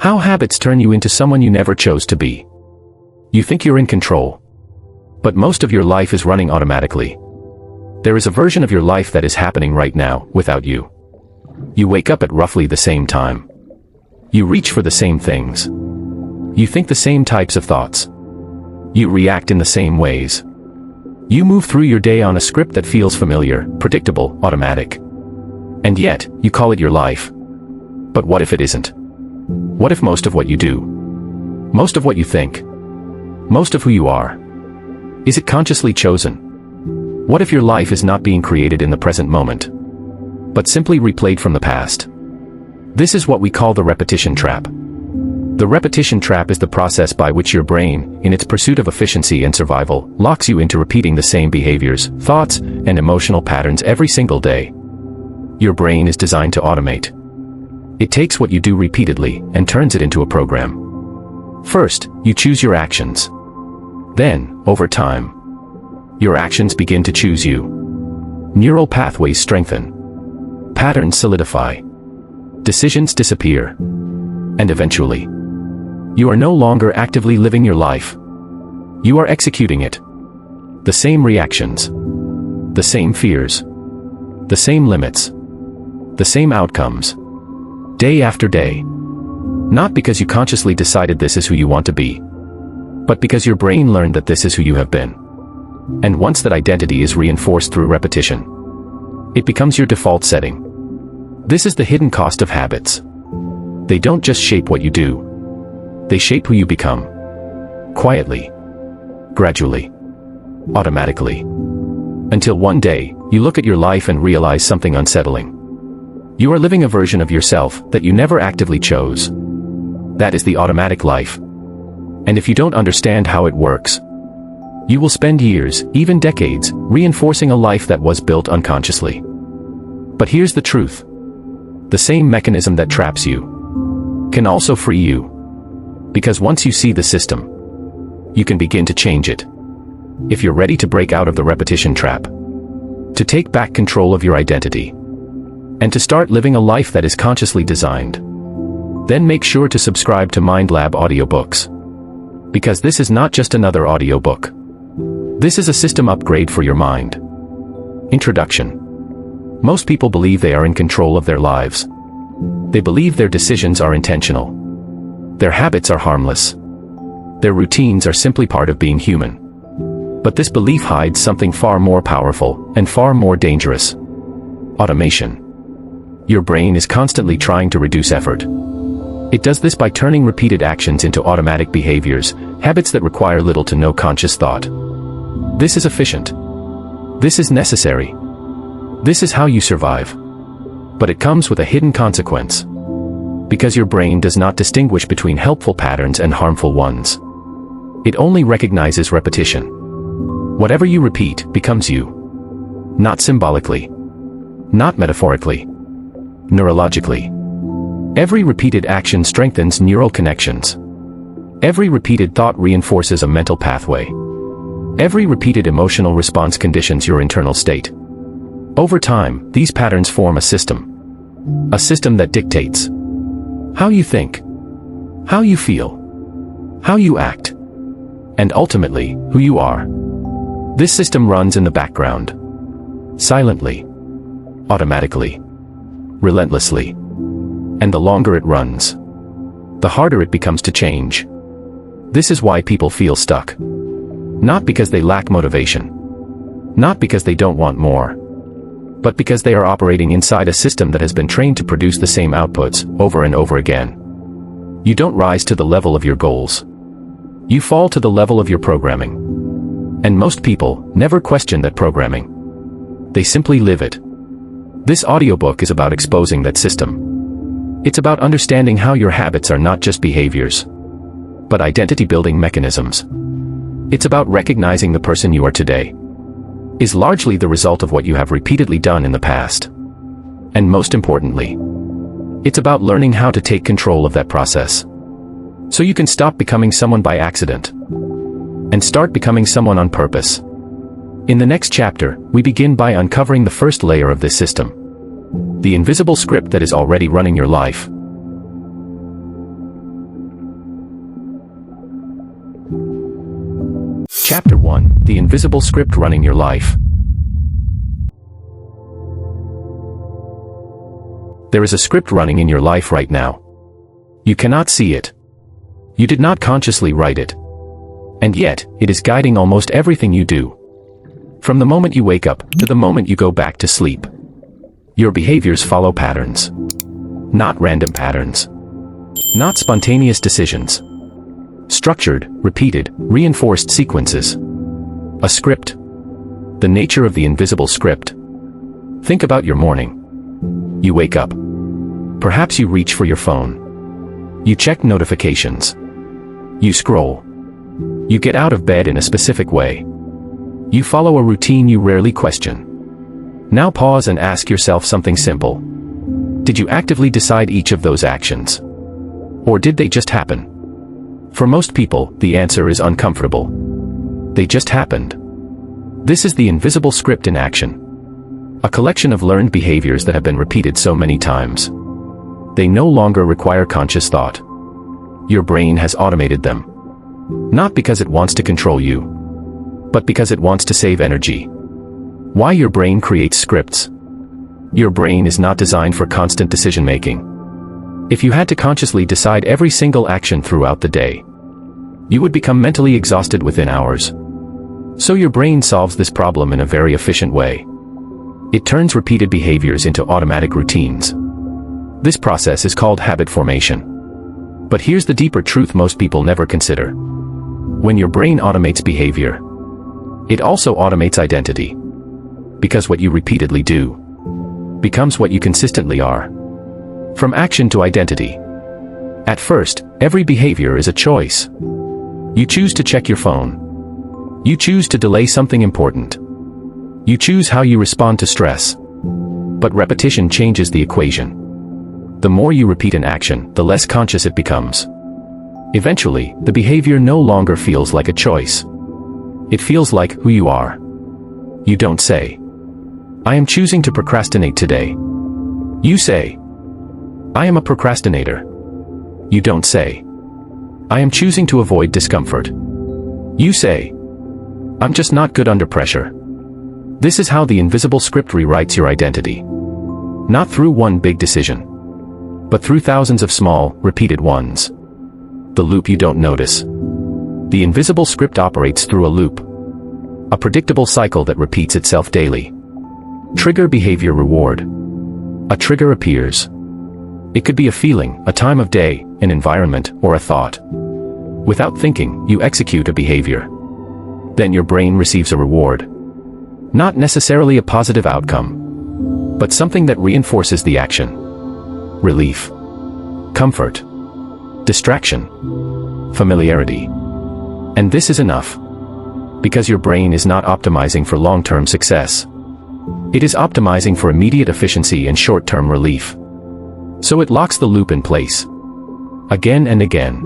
How habits turn you into someone you never chose to be. You think you're in control. But most of your life is running automatically. There is a version of your life that is happening right now, without you. You wake up at roughly the same time. You reach for the same things. You think the same types of thoughts. You react in the same ways. You move through your day on a script that feels familiar, predictable, automatic. And yet, you call it your life. But what if it isn't? What if most of what you do, most of what you think, most of who you are, is it consciously chosen? What if your life is not being created in the present moment, but simply replayed from the past? This is what we call the repetition trap. The repetition trap is the process by which your brain, in its pursuit of efficiency and survival, locks you into repeating the same behaviors, thoughts, and emotional patterns every single day. Your brain is designed to automate. It takes what you do repeatedly and turns it into a program. First, you choose your actions. Then, over time, your actions begin to choose you. Neural pathways strengthen. Patterns solidify. Decisions disappear. And eventually, you are no longer actively living your life. You are executing it. The same reactions. The same fears. The same limits. The same outcomes. Day after day. Not because you consciously decided this is who you want to be, but because your brain learned that this is who you have been. And once that identity is reinforced through repetition, it becomes your default setting. This is the hidden cost of habits. They don't just shape what you do. They shape who you become. Quietly. Gradually. Automatically. Until one day, you look at your life and realize something unsettling. You are living a version of yourself that you never actively chose. That is the automatic life. And if you don't understand how it works, you will spend years, even decades, reinforcing a life that was built unconsciously. But here's the truth. The same mechanism that traps you can also free you. Because once you see the system, you can begin to change it. If you're ready to break out of the repetition trap, to take back control of your identity, and to start living a life that is consciously designed, then make sure to subscribe to MindLab Audiobooks. Because this is not just another audiobook. This is a system upgrade for your mind. Introduction. Most people believe they are in control of their lives. They believe their decisions are intentional. Their habits are harmless. Their routines are simply part of being human. But this belief hides something far more powerful and far more dangerous. Automation. Your brain is constantly trying to reduce effort. It does this by turning repeated actions into automatic behaviors, habits that require little to no conscious thought. This is efficient. This is necessary. This is how you survive. But it comes with a hidden consequence. Because your brain does not distinguish between helpful patterns and harmful ones. It only recognizes repetition. Whatever you repeat becomes you. Not symbolically. Not metaphorically. Neurologically. Every repeated action strengthens neural connections. Every repeated thought reinforces a mental pathway. Every repeated emotional response conditions your internal state. Over time, these patterns form a system. A system that dictates how you think, how you feel, how you act, and ultimately, who you are. This system runs in the background. Silently. Automatically. Relentlessly. And the longer it runs, the harder it becomes to change. This is why people feel stuck. Not because they lack motivation. Not because they don't want more. But because they are operating inside a system that has been trained to produce the same outputs over and over again. You don't rise to the level of your goals. You fall to the level of your programming. And most people never question that programming. They simply live it. This audiobook is about exposing that system. It's about understanding how your habits are not just behaviors, but identity-building mechanisms. It's about recognizing the person you are today is largely the result of what you have repeatedly done in the past. And most importantly, it's about learning how to take control of that process. So you can stop becoming someone by accident and start becoming someone on purpose. In the next chapter, we begin by uncovering the first layer of this system. The invisible script that is already running your life. Chapter 1: The Invisible Script Running Your Life. There is a script running in your life right now. You cannot see it. You did not consciously write it. And yet, it is guiding almost everything you do. From the moment you wake up to the moment you go back to sleep. Your behaviors follow patterns. Not random patterns. Not spontaneous decisions. Structured, repeated, reinforced sequences. A script. The nature of the invisible script. Think about your morning. You wake up. Perhaps you reach for your phone. You check notifications. You scroll. You get out of bed in a specific way. You follow a routine you rarely question. Now pause and ask yourself something simple. Did you actively decide each of those actions? Or did they just happen? For most people, the answer is uncomfortable. They just happened. This is the invisible script in action. A collection of learned behaviors that have been repeated so many times. They no longer require conscious thought. Your brain has automated them. Not because it wants to control you, but because it wants to save energy. Why your brain creates scripts? Your brain is not designed for constant decision-making. If you had to consciously decide every single action throughout the day, you would become mentally exhausted within hours. So your brain solves this problem in a very efficient way. It turns repeated behaviors into automatic routines. This process is called habit formation. But here's the deeper truth most people never consider. When your brain automates behavior, it also automates identity. Because what you repeatedly do becomes what you consistently are. From action to identity. At first, every behavior is a choice. You choose to check your phone. You choose to delay something important. You choose how you respond to stress. But repetition changes the equation. The more you repeat an action, the less conscious it becomes. Eventually, the behavior no longer feels like a choice. It feels like who you are. You don't say, "I am choosing to procrastinate today." You say, "I am a procrastinator." You don't say, "I am choosing to avoid discomfort." You say, "I'm just not good under pressure." This is how the invisible script rewrites your identity. Not through one big decision, but through thousands of small, repeated ones. The loop you don't notice. The invisible script operates through a loop. A predictable cycle that repeats itself daily. Trigger, behavior, reward. A trigger appears. It could be a feeling, a time of day, an environment, or a thought. Without thinking, you execute a behavior. Then your brain receives a reward. Not necessarily a positive outcome, but something that reinforces the action. Relief. Comfort. Distraction. Familiarity. And this is enough. Because your brain is not optimizing for long-term success. It is optimizing for immediate efficiency and short-term relief. So it locks the loop in place. Again and again.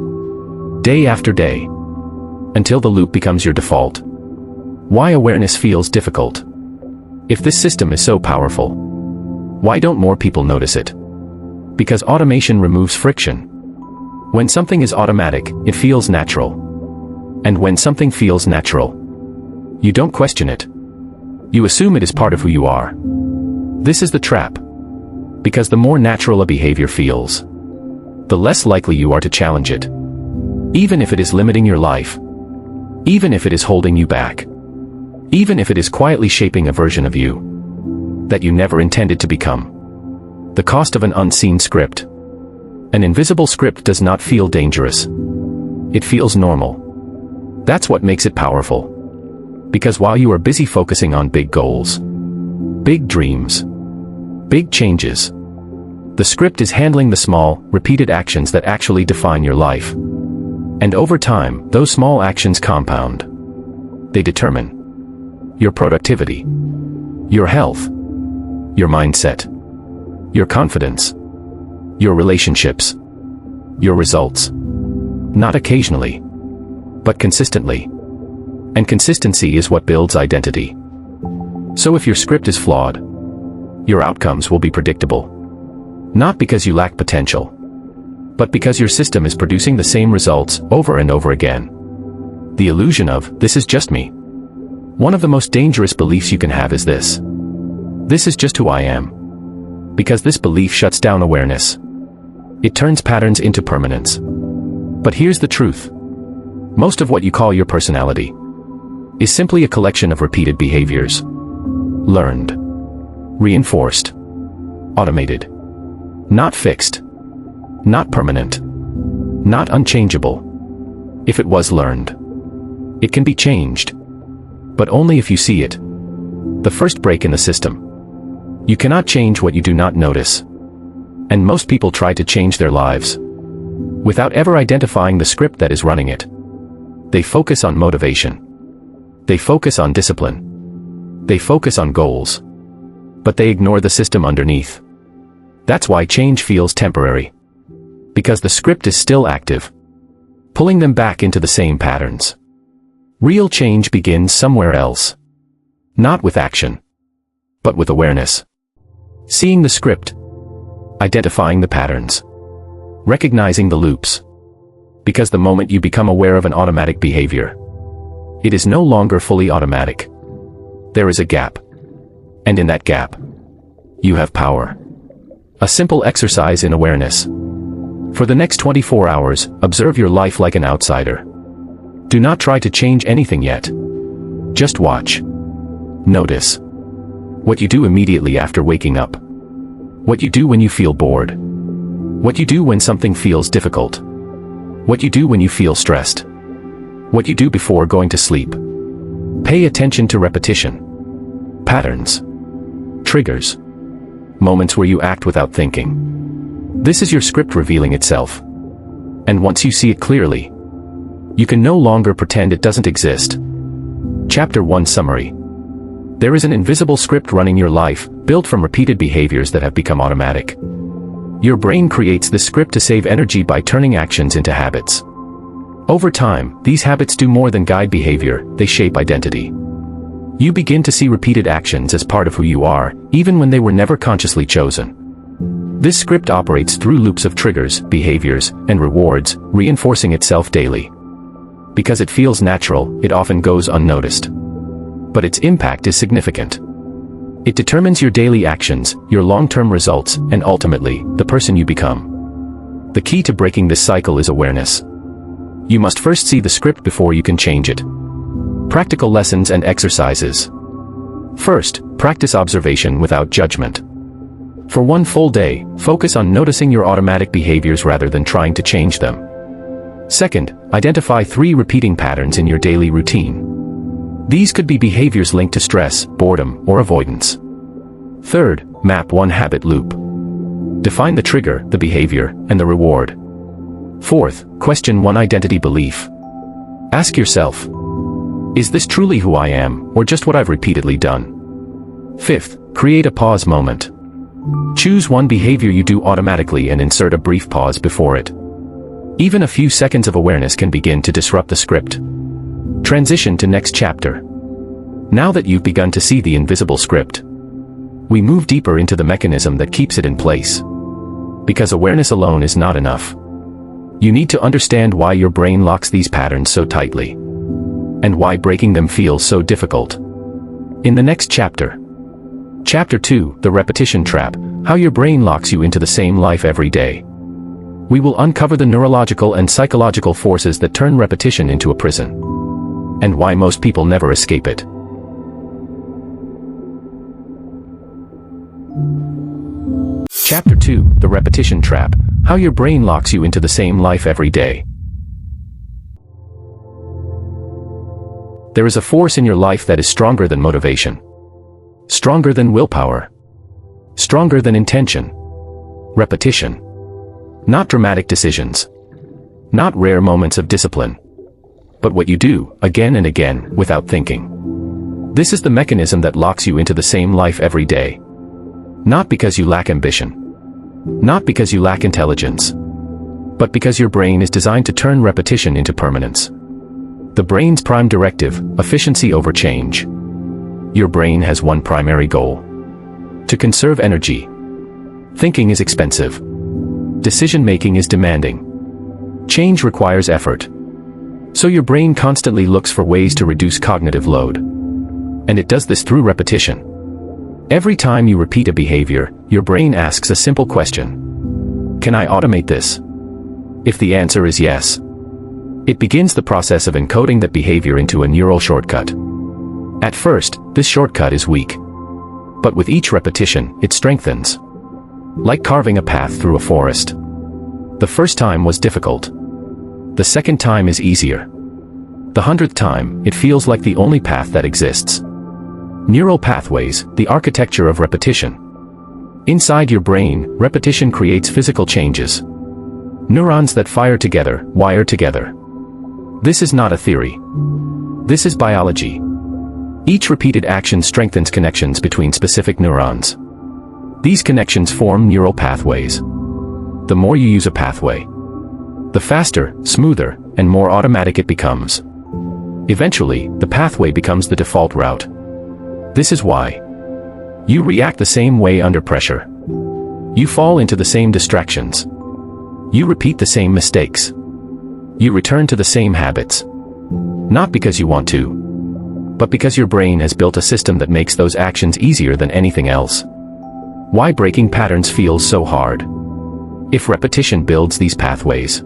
Day after day. Until the loop becomes your default. Why awareness feels difficult. If this system is so powerful, why don't more people notice it? Because automation removes friction. When something is automatic, it feels natural. And when something feels natural, you don't question it. You assume it is part of who you are. This is the trap. Because the more natural a behavior feels, the less likely you are to challenge it. Even if it is limiting your life. Even if it is holding you back. Even if it is quietly shaping a version of you that you never intended to become. The cost of an unseen script. An invisible script does not feel dangerous. It feels normal. That's what makes it powerful. Because while you are busy focusing on big goals, big dreams, big changes, the script is handling the small, repeated actions that actually define your life. And over time, those small actions compound. They determine your productivity, your health, your mindset, your confidence, your relationships, your results. Not occasionally, but consistently. And consistency is what builds identity. So if your script is flawed, your outcomes will be predictable. Not because you lack potential, but because your system is producing the same results over and over again. The illusion of, this is just me. One of the most dangerous beliefs you can have is this. This is just who I am. Because this belief shuts down awareness. It turns patterns into permanence. But here's the truth. Most of what you call your personality is simply a collection of repeated behaviors. Learned. Reinforced. Automated. Not fixed. Not permanent. Not unchangeable. If it was learned, it can be changed. But only if you see it. The first break in the system. You cannot change what you do not notice. And most people try to change their lives without ever identifying the script that is running it. They focus on motivation. They focus on discipline. They focus on goals. But they ignore the system underneath. That's why change feels temporary. Because the script is still active, pulling them back into the same patterns. Real change begins somewhere else. Not with action, but with awareness. Seeing the script. Identifying the patterns. Recognizing the loops. Because the moment you become aware of an automatic behavior, it is no longer fully automatic. There is a gap. And in that gap, you have power. A simple exercise in awareness. For the next 24 hours, observe your life like an outsider. Do not try to change anything yet. Just watch. Notice. What you do immediately after waking up. What you do when you feel bored. What you do when something feels difficult. What you do when you feel stressed. What you do before going to sleep. Pay attention to repetition. Patterns. Triggers. Moments where you act without thinking. This is your script revealing itself. And once you see it clearly, you can no longer pretend it doesn't exist. Chapter 1 Summary. There is an invisible script running your life, built from repeated behaviors that have become automatic. Your brain creates this script to save energy by turning actions into habits. Over time, these habits do more than guide behavior, they shape identity. You begin to see repeated actions as part of who you are, even when they were never consciously chosen. This script operates through loops of triggers, behaviors, and rewards, reinforcing itself daily. Because it feels natural, it often goes unnoticed. But its impact is significant. It determines your daily actions, your long-term results, and ultimately, the person you become. The key to breaking this cycle is awareness. You must first see the script before you can change it. Practical lessons and exercises. First, practice observation without judgment. For one full day, focus on noticing your automatic behaviors rather than trying to change them. Second, identify 3 repeating patterns in your daily routine. These could be behaviors linked to stress, boredom, or avoidance. Third, map one habit loop. Define the trigger, the behavior, and the reward. Fourth, question one identity belief. Ask yourself, is this truly who I am, or just what I've repeatedly done? Fifth, create a pause moment. Choose one behavior you do automatically and insert a brief pause before it. Even a few seconds of awareness can begin to disrupt the script. Transition to next chapter. Now that you've begun to see the invisible script, we move deeper into the mechanism that keeps it in place. Because awareness alone is not enough. You need to understand why your brain locks these patterns so tightly. And why breaking them feels so difficult. In the next chapter. Chapter 2, The Repetition Trap, How Your Brain Locks You into the Same Life Every Day. We will uncover the neurological and psychological forces that turn repetition into a prison. And why most people never escape it. Chapter 2, The Repetition Trap, How Your Brain Locks You into the Same Life Every Day. There is a force in your life that is stronger than motivation. Stronger than willpower. Stronger than intention. Repetition. Not dramatic decisions. Not rare moments of discipline. But what you do, again and again, without thinking. This is the mechanism that locks you into the same life every day. Not because you lack ambition. Not because you lack intelligence. But because your brain is designed to turn repetition into permanence. The brain's prime directive, efficiency over change. Your brain has one primary goal. To conserve energy. Thinking is expensive. Decision-making is demanding. Change requires effort. So your brain constantly looks for ways to reduce cognitive load. And it does this through repetition. Every time you repeat a behavior, your brain asks a simple question. Can I automate this? If the answer is yes, it begins the process of encoding that behavior into a neural shortcut. At first, this shortcut is weak. But with each repetition, it strengthens. Like carving a path through a forest. The first time was difficult. The second time is easier. The 100th time, it feels like the only path that exists. Neural pathways, the architecture of repetition. Inside your brain, repetition creates physical changes. Neurons that fire together, wire together. This is not a theory. This is biology. Each repeated action strengthens connections between specific neurons. These connections form neural pathways. The more you use a pathway, the faster, smoother, and more automatic it becomes. Eventually, the pathway becomes the default route. This is why you react the same way under pressure. You fall into the same distractions. You repeat the same mistakes. You return to the same habits. Not because you want to, but because your brain has built a system that makes those actions easier than anything else. Why breaking patterns feels so hard? If repetition builds these pathways,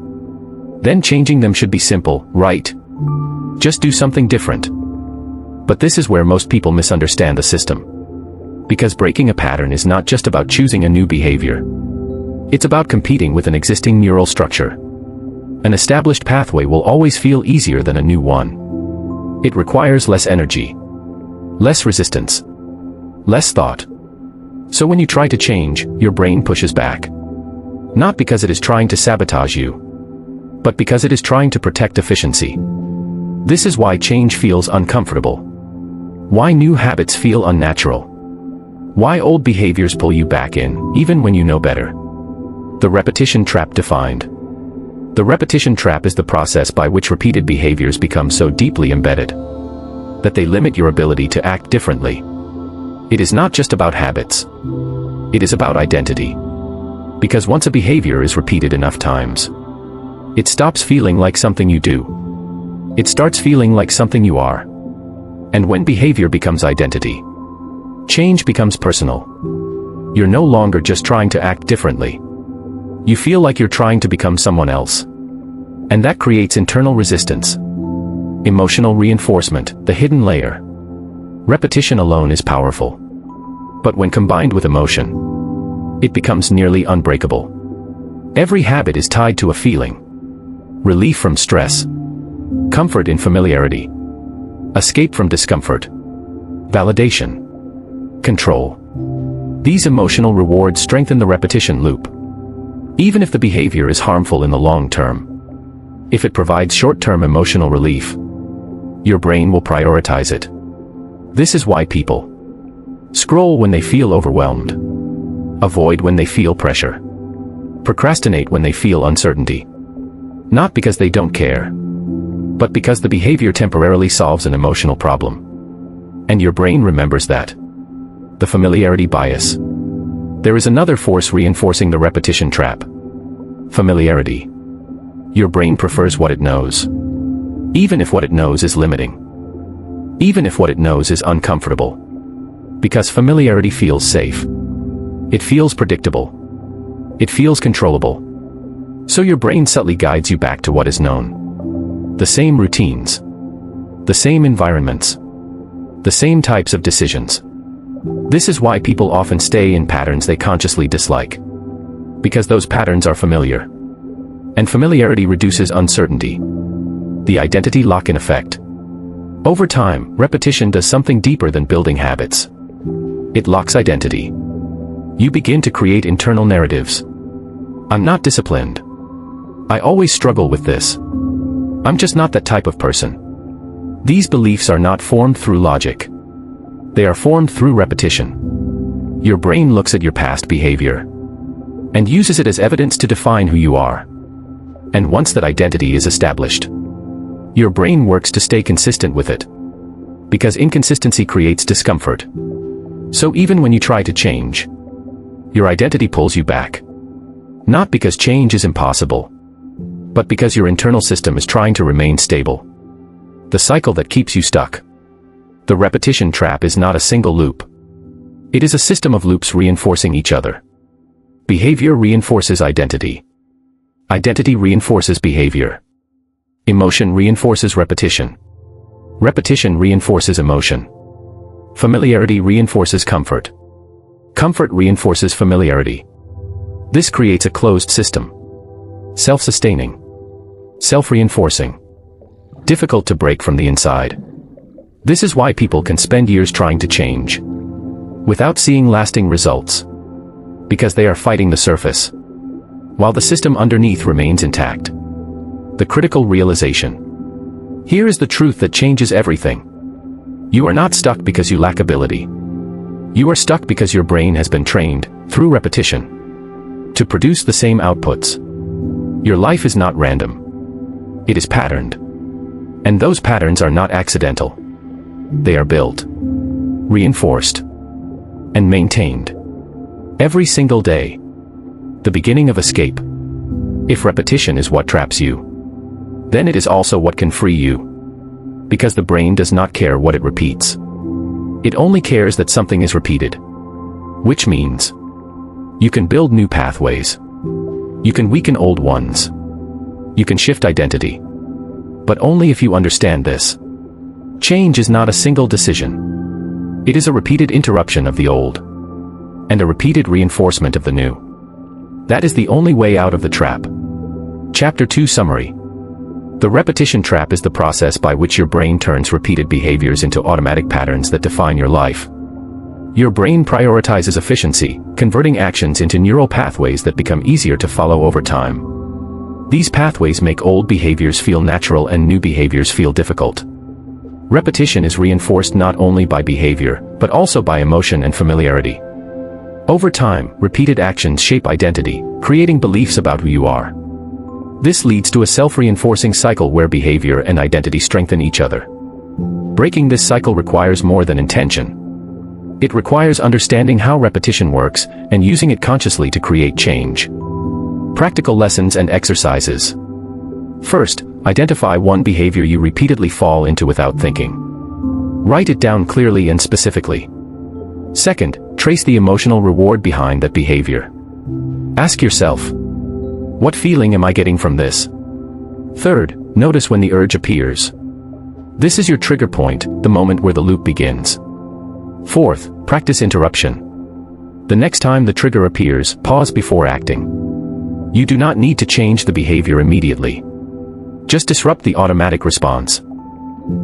then changing them should be simple, right? Just do something different. But this is where most people misunderstand the system. Because breaking a pattern is not just about choosing a new behavior. It's about competing with an existing neural structure. An established pathway will always feel easier than a new one. It requires less energy, less resistance, less thought. So when you try to change, your brain pushes back. Not because it is trying to sabotage you, but because it is trying to protect efficiency. This is why change feels uncomfortable. Why new habits feel unnatural. Why old behaviors pull you back in, even when you know better. The repetition trap defined. The repetition trap is the process by which repeated behaviors become so deeply embedded that they limit your ability to act differently. It is not just about habits. It is about identity. Because once a behavior is repeated enough times, it stops feeling like something you do. It starts feeling like something you are. And when behavior becomes identity, change becomes personal. You're no longer just trying to act differently. You feel like you're trying to become someone else. And that creates internal resistance. Emotional reinforcement, the hidden layer. Repetition alone is powerful. But when combined with emotion, it becomes nearly unbreakable. Every habit is tied to a feeling. Relief from stress. Comfort in familiarity. Escape from discomfort. Validation. Control. These emotional rewards strengthen the repetition loop. Even if the behavior is harmful in the long term. If it provides short-term emotional relief, your brain will prioritize it. This is why people scroll when they feel overwhelmed, avoid when they feel pressure, procrastinate when they feel uncertainty. Not because they don't care, but because the behavior temporarily solves an emotional problem. And your brain remembers that. The familiarity bias. There is another force reinforcing the repetition trap. Familiarity. Your brain prefers what it knows. Even if what it knows is limiting. Even if what it knows is uncomfortable. Because familiarity feels safe. It feels predictable. It feels controllable. So your brain subtly guides you back to what is known. The same routines. The same environments. The same types of decisions. This is why people often stay in patterns they consciously dislike. Because those patterns are familiar. And familiarity reduces uncertainty. The identity lock-in effect. Over time, repetition does something deeper than building habits. It locks identity. You begin to create internal narratives. I'm not disciplined. I always struggle with this. I'm just not that type of person. These beliefs are not formed through logic. They are formed through repetition. Your brain looks at your past behavior and uses it as evidence to define who you are. And once that identity is established, your brain works to stay consistent with it. Because inconsistency creates discomfort. So even when you try to change, your identity pulls you back. Not because change is impossible, but because your internal system is trying to remain stable. The cycle that keeps you stuck. The repetition trap is not a single loop. It is a system of loops reinforcing each other. Behavior reinforces identity. Identity reinforces behavior. Emotion reinforces repetition. Repetition reinforces emotion. Familiarity reinforces comfort. Comfort reinforces familiarity. This creates a closed system. Self-sustaining. Self-reinforcing. Difficult to break from the inside. This is why people can spend years trying to change without seeing lasting results. Because they are fighting the surface, while the system underneath remains intact. The critical realization. Here is the truth that changes everything. You are not stuck because you lack ability. You are stuck because your brain has been trained, through repetition, to produce the same outputs. Your life is not random. It is patterned. And those patterns are not accidental. They are built, reinforced, and maintained. Every single day. The beginning of escape. If repetition is what traps you, then it is also what can free you. Because the brain does not care what it repeats. It only cares that something is repeated. Which means, you can build new pathways. You can weaken old ones. You can shift identity. But only if you understand this. Change is not a single decision. It is a repeated interruption of the old. And a repeated reinforcement of the new. That is the only way out of the trap. Chapter 2 Summary. The repetition trap is the process by which your brain turns repeated behaviors into automatic patterns that define your life. Your brain prioritizes efficiency, converting actions into neural pathways that become easier to follow over time. These pathways make old behaviors feel natural and new behaviors feel difficult. Repetition is reinforced not only by behavior, but also by emotion and familiarity. Over time, repeated actions shape identity, creating beliefs about who you are. This leads to a self-reinforcing cycle where behavior and identity strengthen each other. Breaking this cycle requires more than intention. It requires understanding how repetition works and using it consciously to create change. Practical lessons and exercises. First, identify one behavior you repeatedly fall into without thinking. Write it down clearly and specifically. Second, trace the emotional reward behind that behavior. Ask yourself, what feeling am I getting from this? Third, notice when the urge appears. This is your trigger point, the moment where the loop begins. Fourth, practice interruption. The next time the trigger appears, pause before acting. You do not need to change the behavior immediately. Just disrupt the automatic response.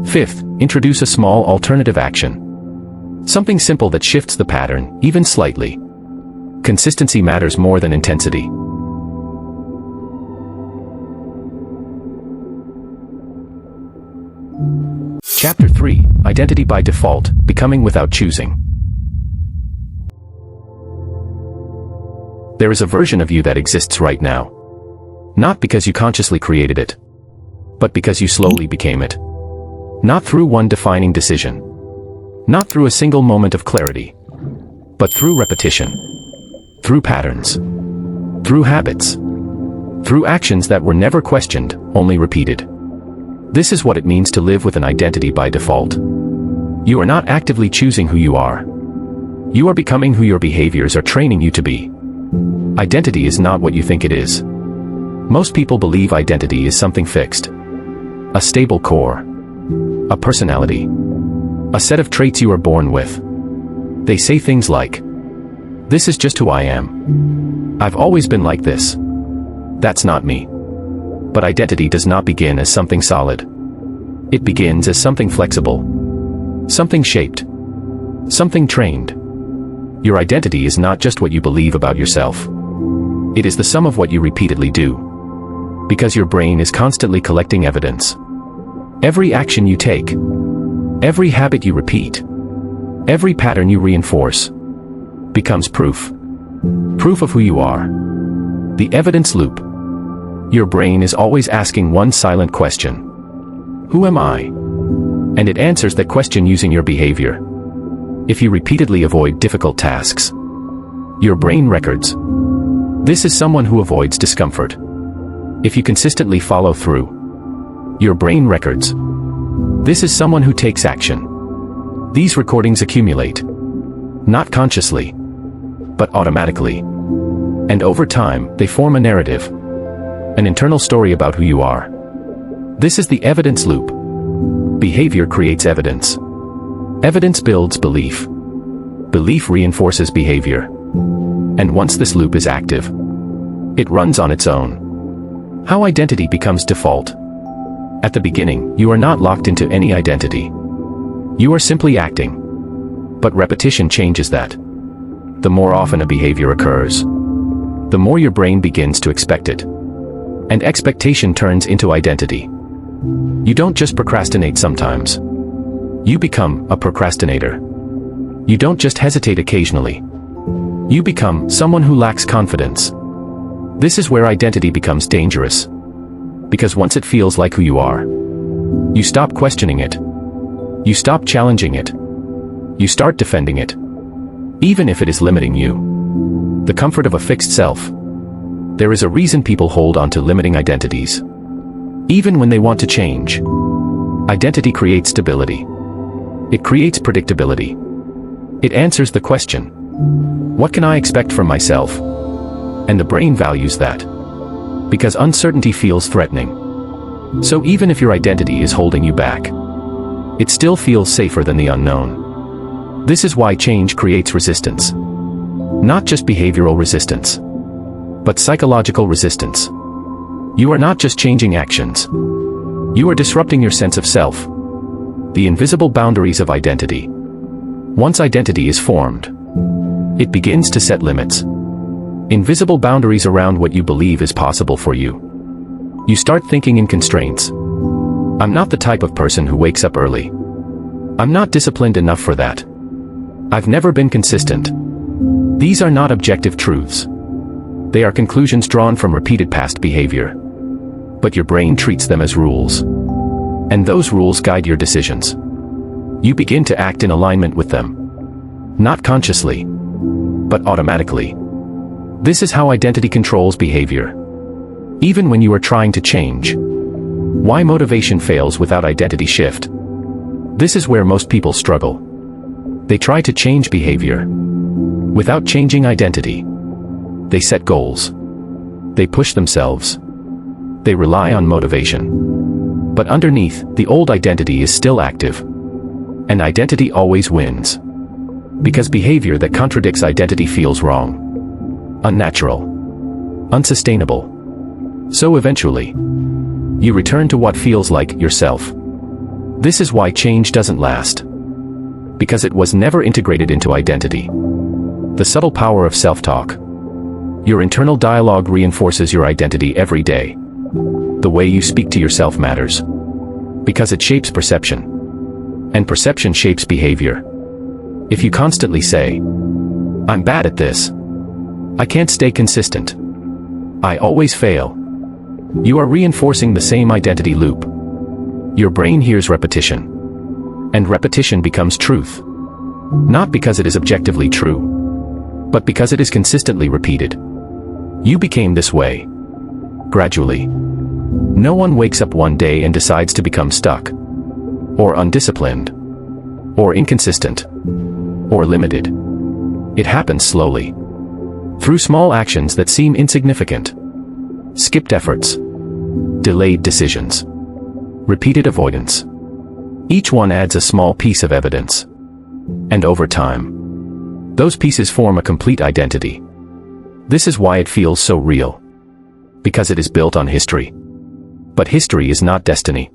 Fifth, introduce a small alternative action. Something simple that shifts the pattern, even slightly. Consistency matters more than intensity. Chapter 3, Identity by Default, Becoming Without Choosing. There is a version of you that exists right now. Not because you consciously created it, but because you slowly became it. Not through one defining decision. Not through a single moment of clarity, but through repetition. Through patterns. Through habits. Through actions that were never questioned, only repeated. This is what it means to live with an identity by default. You are not actively choosing who you are. You are becoming who your behaviors are training you to be. Identity is not what you think it is. Most people believe identity is something fixed. A stable core. A personality. A set of traits you are born with. They say things like, "This is just who I am. I've always been like this." That's not me. But identity does not begin as something solid. It begins as something flexible. Something shaped. Something trained. Your identity is not just what you believe about yourself. It is the sum of what you repeatedly do. Because your brain is constantly collecting evidence. Every action you take, every habit you repeat, every pattern you reinforce, becomes proof. Proof of who you are. The evidence loop. Your brain is always asking one silent question. Who am I? And it answers that question using your behavior. If you repeatedly avoid difficult tasks, your brain records. This is someone who avoids discomfort. If you consistently follow through, your brain records. This is someone who takes action. These recordings accumulate. Not consciously, but automatically. And over time, they form a narrative. An internal story about who you are. This is the evidence loop. Behavior creates evidence. Evidence builds belief. Belief reinforces behavior. And once this loop is active, it runs on its own. How identity becomes default. At the beginning, you are not locked into any identity. You are simply acting. But repetition changes that. The more often a behavior occurs, the more your brain begins to expect it. And expectation turns into identity. You don't just procrastinate sometimes. You become a procrastinator. You don't just hesitate occasionally. You become someone who lacks confidence. This is where identity becomes dangerous. Because once it feels like who you are, you stop questioning it. You stop challenging it. You start defending it. Even if it is limiting you. The comfort of a fixed self. There is a reason people hold on to limiting identities. Even when they want to change. Identity creates stability. It creates predictability. It answers the question, what can I expect from myself? And the brain values that. Because uncertainty feels threatening. So even if your identity is holding you back, it still feels safer than the unknown. This is why change creates resistance. Not just behavioral resistance, but psychological resistance. You are not just changing actions. You are disrupting your sense of self. The invisible boundaries of identity. Once identity is formed, it begins to set limits. Invisible boundaries around what you believe is possible for you. You start thinking in constraints. I'm not the type of person who wakes up early. I'm not disciplined enough for that. I've never been consistent. These are not objective truths. They are conclusions drawn from repeated past behavior. But your brain treats them as rules. And those rules guide your decisions. You begin to act in alignment with them. Not consciously, but automatically. This is how identity controls behavior. Even when you are trying to change. Why motivation fails without identity shift. This is where most people struggle. They try to change behavior without changing identity. They set goals. They push themselves. They rely on motivation. But underneath, the old identity is still active. And identity always wins. Because behavior that contradicts identity feels wrong, unnatural, unsustainable. So eventually, you return to what feels like yourself. This is why change doesn't last. Because it was never integrated into identity. The subtle power of self-talk. Your internal dialogue reinforces your identity every day. The way you speak to yourself matters. Because it shapes perception. And perception shapes behavior. If you constantly say, I'm bad at this. I can't stay consistent. I always fail. You are reinforcing the same identity loop. Your brain hears repetition. And repetition becomes truth. Not because it is objectively true, but because it is consistently repeated. You became this way. Gradually. No one wakes up one day and decides to become stuck. Or undisciplined. Or inconsistent. Or limited. It happens slowly. Through small actions that seem insignificant. Skipped efforts. Delayed decisions. Repeated avoidance. Each one adds a small piece of evidence. And over time, those pieces form a complete identity. This is why it feels so real. Because it is built on history. But history is not destiny.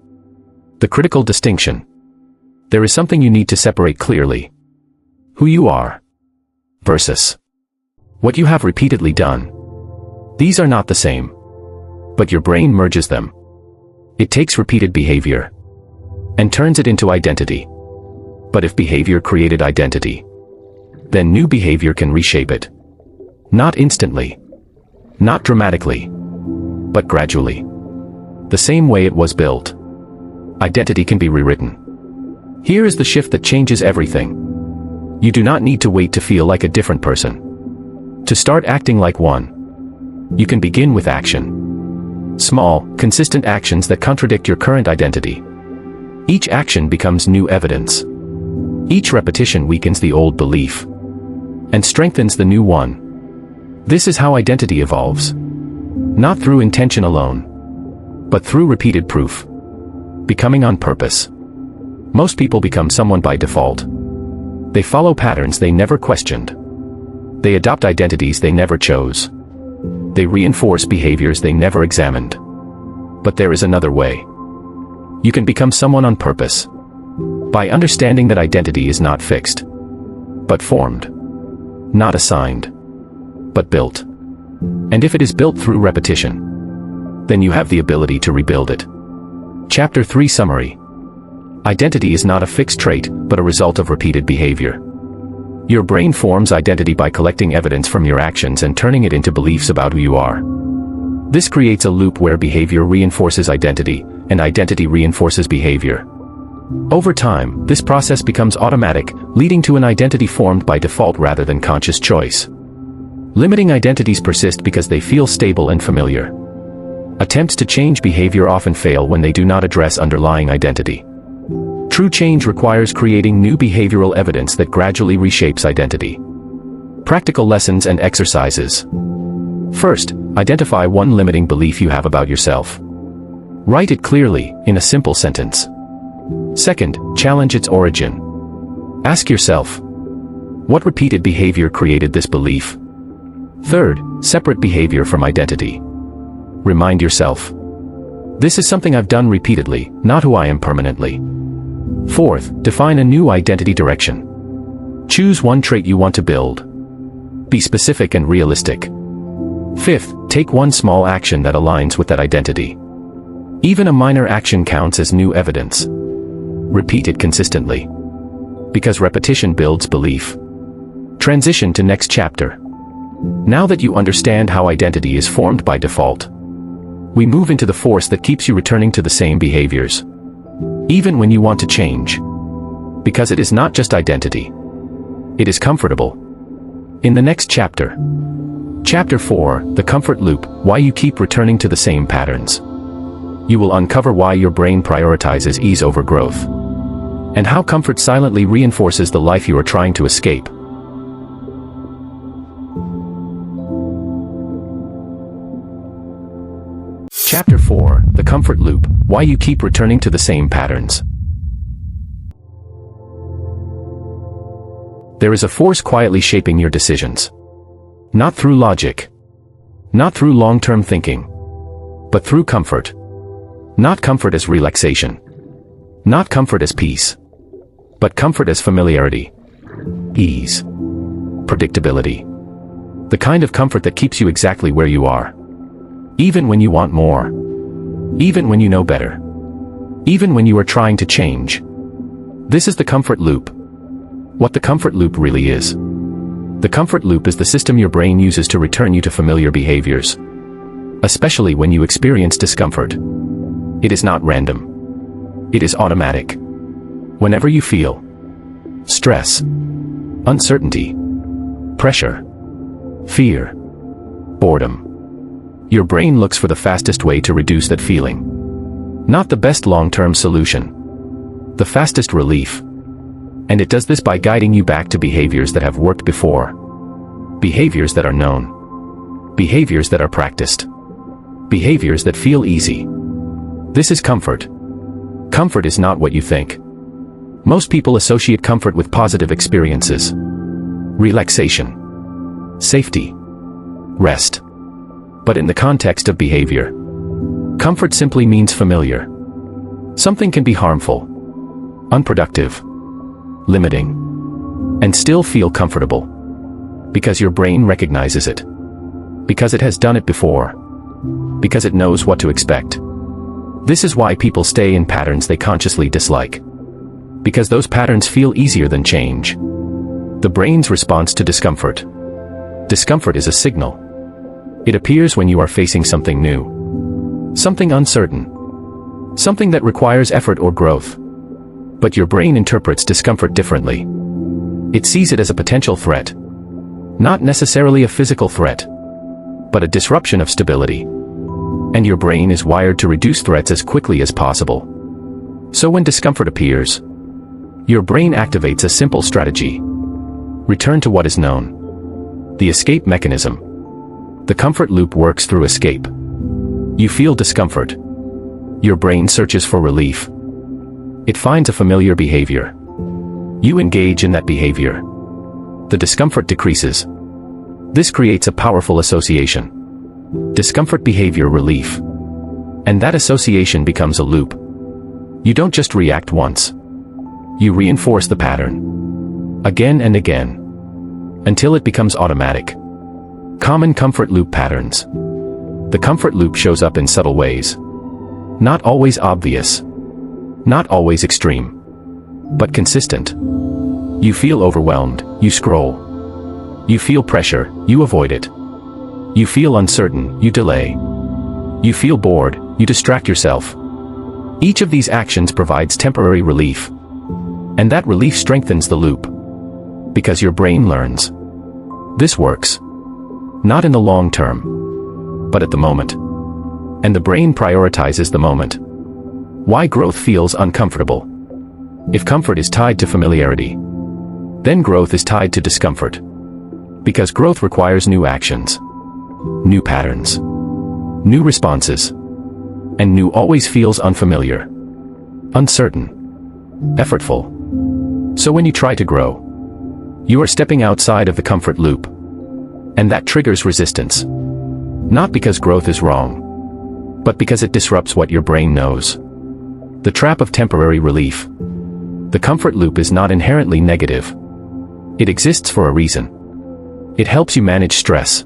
The critical distinction. There is something you need to separate clearly. Who you are. Versus what you have repeatedly done. These are not the same. But your brain merges them. It takes repeated behavior and turns it into identity. But if behavior created identity, then new behavior can reshape it. Not instantly. Not dramatically. But gradually. The same way it was built. Identity can be rewritten. Here is the shift that changes everything. You do not need to wait to feel like a different person. To start acting like one. You can begin with action. Small, consistent actions that contradict your current identity. Each action becomes new evidence. Each repetition weakens the old belief and strengthens the new one. This is how identity evolves. Not through intention alone, but through repeated proof. Becoming on purpose. Most people become someone by default. They follow patterns they never questioned. They adopt identities they never chose. They reinforce behaviors they never examined. But there is another way. You can become someone on purpose. By understanding that identity is not fixed, but formed. Not assigned, but built. And if it is built through repetition, then you have the ability to rebuild it. Chapter 3 Summary. Identity is not a fixed trait, but a result of repeated behavior. Your brain forms identity by collecting evidence from your actions and turning it into beliefs about who you are. This creates a loop where behavior reinforces identity, and identity reinforces behavior. Over time, this process becomes automatic, leading to an identity formed by default rather than conscious choice. Limiting identities persist because they feel stable and familiar. Attempts to change behavior often fail when they do not address underlying identity. True change requires creating new behavioral evidence that gradually reshapes identity. Practical lessons and exercises. First, identify one limiting belief you have about yourself. Write it clearly, in a simple sentence. Second, challenge its origin. Ask yourself, what repeated behavior created this belief? Third, separate behavior from identity. Remind yourself, this is something I've done repeatedly, not who I am permanently. Fourth, define a new identity direction. Choose one trait you want to build. Be specific and realistic. Fifth, take one small action that aligns with that identity. Even a minor action counts as new evidence. Repeat it consistently. Because repetition builds belief. Transition to next chapter. Now that you understand how identity is formed by default, we move into the force that keeps you returning to the same behaviors, even when you want to change. Because it is not just identity. It is comfortable. In the next chapter, Chapter 4, The Comfort Loop, Why You Keep Returning to the Same Patterns. You will uncover why your brain prioritizes ease over growth, and how comfort silently reinforces the life you are trying to escape. Chapter 4, The Comfort Loop, Why You Keep Returning to the Same Patterns. There is a force quietly shaping your decisions. Not through logic. Not through long-term thinking. But through comfort. Not comfort as relaxation. Not comfort as peace. But comfort as familiarity. Ease. Predictability. The kind of comfort that keeps you exactly where you are. Even when you want more. Even when you know better. Even when you are trying to change. This is the comfort loop. What the comfort loop really is. The comfort loop is the system your brain uses to return you to familiar behaviors. Especially when you experience discomfort. It is not random. It is automatic. Whenever you feel stress, uncertainty, pressure, fear, boredom, your brain looks for the fastest way to reduce that feeling. Not the best long-term solution. The fastest relief. And it does this by guiding you back to behaviors that have worked before. Behaviors that are known. Behaviors that are practiced. Behaviors that feel easy. This is comfort. Comfort is not what you think. Most people associate comfort with positive experiences. Relaxation. Safety. Rest. But in the context of behavior, comfort simply means familiar. Something can be harmful, unproductive, limiting, and still feel comfortable. Because your brain recognizes it. Because it has done it before. Because it knows what to expect. This is why people stay in patterns they consciously dislike. Because those patterns feel easier than change. The brain's response to discomfort. Discomfort is a signal. It appears when you are facing something new. Something uncertain. Something that requires effort or growth. But your brain interprets discomfort differently. It sees it as a potential threat. Not necessarily a physical threat, but a disruption of stability. And your brain is wired to reduce threats as quickly as possible. So when discomfort appears, your brain activates a simple strategy. Return to what is known. The escape mechanism. The comfort loop works through escape. You feel discomfort. Your brain searches for relief. It finds a familiar behavior. You engage in that behavior. The discomfort decreases. This creates a powerful association. Discomfort, behavior, relief. And that association becomes a loop. You don't just react once. You reinforce the pattern. Again and again. Until it becomes automatic. Common comfort loop patterns. The comfort loop shows up in subtle ways. Not always obvious. Not always extreme. But consistent. You feel overwhelmed, you scroll. You feel pressure, you avoid it. You feel uncertain, you delay. You feel bored, you distract yourself. Each of these actions provides temporary relief. And that relief strengthens the loop. Because your brain learns. This works. Not in the long term. But at the moment. And the brain prioritizes the moment. Why growth feels uncomfortable. If comfort is tied to familiarity, then growth is tied to discomfort. Because growth requires new actions. New patterns. New responses. And new always feels unfamiliar. Uncertain. Effortful. So when you try to grow, you are stepping outside of the comfort loop. And that triggers resistance. Not because growth is wrong, but because it disrupts what your brain knows. The trap of temporary relief. The comfort loop is not inherently negative. It exists for a reason. It helps you manage stress.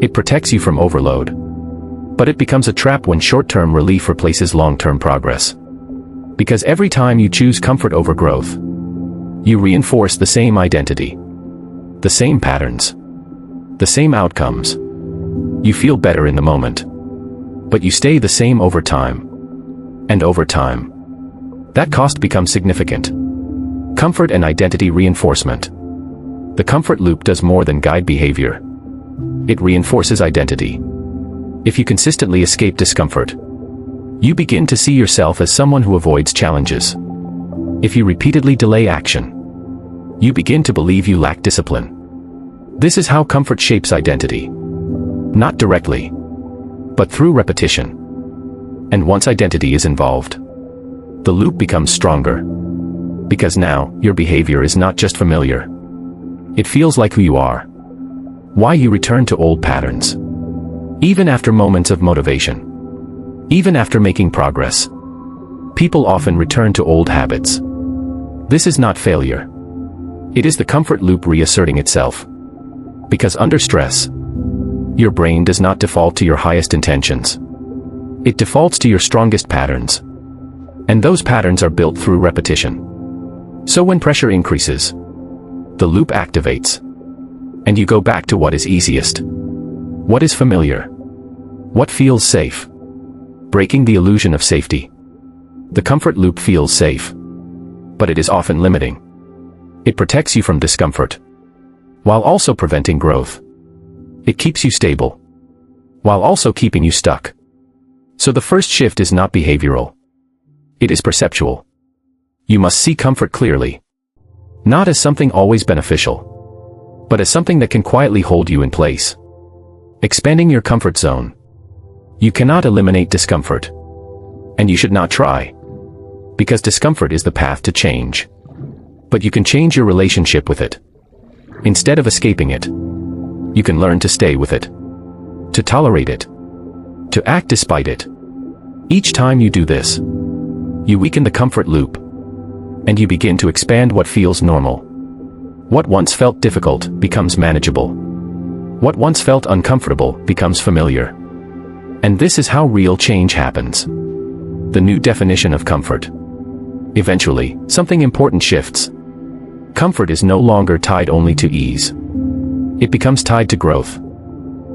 It protects you from overload. But it becomes a trap when short-term relief replaces long-term progress. Because every time you choose comfort over growth, you reinforce the same identity. The same patterns. The same outcomes. You feel better in the moment. But you stay the same over time. And over time, that cost becomes significant. Comfort and identity reinforcement. The comfort loop does more than guide behavior. It reinforces identity. If you consistently escape discomfort, you begin to see yourself as someone who avoids challenges. If you repeatedly delay action, you begin to believe you lack discipline. This is how comfort shapes identity. Not directly, but through repetition. And once identity is involved, the loop becomes stronger. Because now, your behavior is not just familiar. It feels like who you are. Why you return to old patterns. Even after moments of motivation. Even after making progress. People often return to old habits. This is not failure. It is the comfort loop reasserting itself. Because under stress, your brain does not default to your highest intentions. It defaults to your strongest patterns. And those patterns are built through repetition. So when pressure increases, the loop activates. And you go back to what is easiest. What is familiar. What feels safe. Breaking the illusion of safety. The comfort loop feels safe. But it is often limiting. It protects you from discomfort, while also preventing growth. It keeps you stable, while also keeping you stuck. So the first shift is not behavioral. It is perceptual. You must see comfort clearly. Not as something always beneficial, but as something that can quietly hold you in place. Expanding your comfort zone. You cannot eliminate discomfort. And you should not try. Because discomfort is the path to change. But you can change your relationship with it. Instead of escaping it, you can learn to stay with it. To tolerate it. To act despite it. Each time you do this, you weaken the comfort loop. And you begin to expand what feels normal. What once felt difficult becomes manageable. What once felt uncomfortable becomes familiar. And this is how real change happens. The new definition of comfort. Eventually, something important shifts. Comfort is no longer tied only to ease. It becomes tied to growth.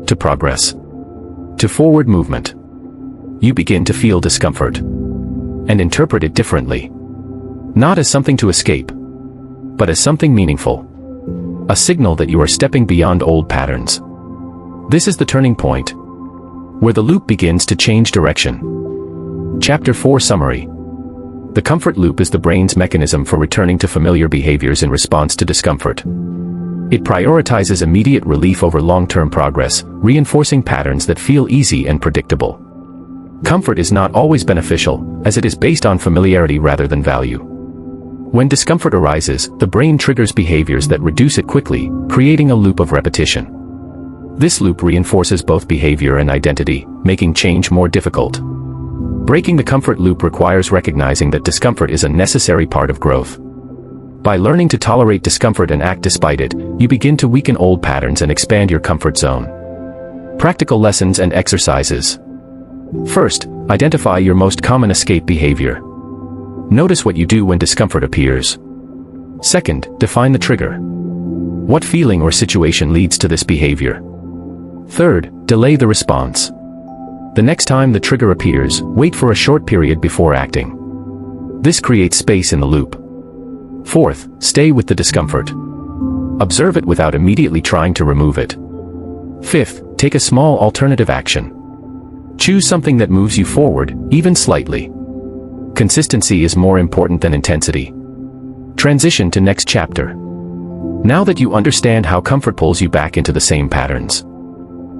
To progress. To forward movement. You begin to feel discomfort. And interpret it differently. Not as something to escape, but as something meaningful. A signal that you are stepping beyond old patterns. This is the turning point. where the loop begins to change direction. Chapter 4 Summary. The comfort loop is the brain's mechanism for returning to familiar behaviors in response to discomfort. It prioritizes immediate relief over long-term progress, reinforcing patterns that feel easy and predictable. Comfort is not always beneficial, as it is based on familiarity rather than value. When discomfort arises, the brain triggers behaviors that reduce it quickly, creating a loop of repetition. This loop reinforces both behavior and identity, making change more difficult. Breaking the comfort loop requires recognizing that discomfort is a necessary part of growth. By learning to tolerate discomfort and act despite it, you begin to weaken old patterns and expand your comfort zone. Practical lessons and exercises. First, identify your most common escape behavior. Notice what you do when discomfort appears. Second, define the trigger. What feeling or situation leads to this behavior? Third, delay the response. The next time the trigger appears, wait for a short period before acting. This creates space in the loop. Fourth, stay with the discomfort. Observe it without immediately trying to remove it. Fifth, take a small alternative action. Choose something that moves you forward, even slightly. Consistency is more important than intensity. Transition to next chapter. Now that you understand how comfort pulls you back into the same patterns,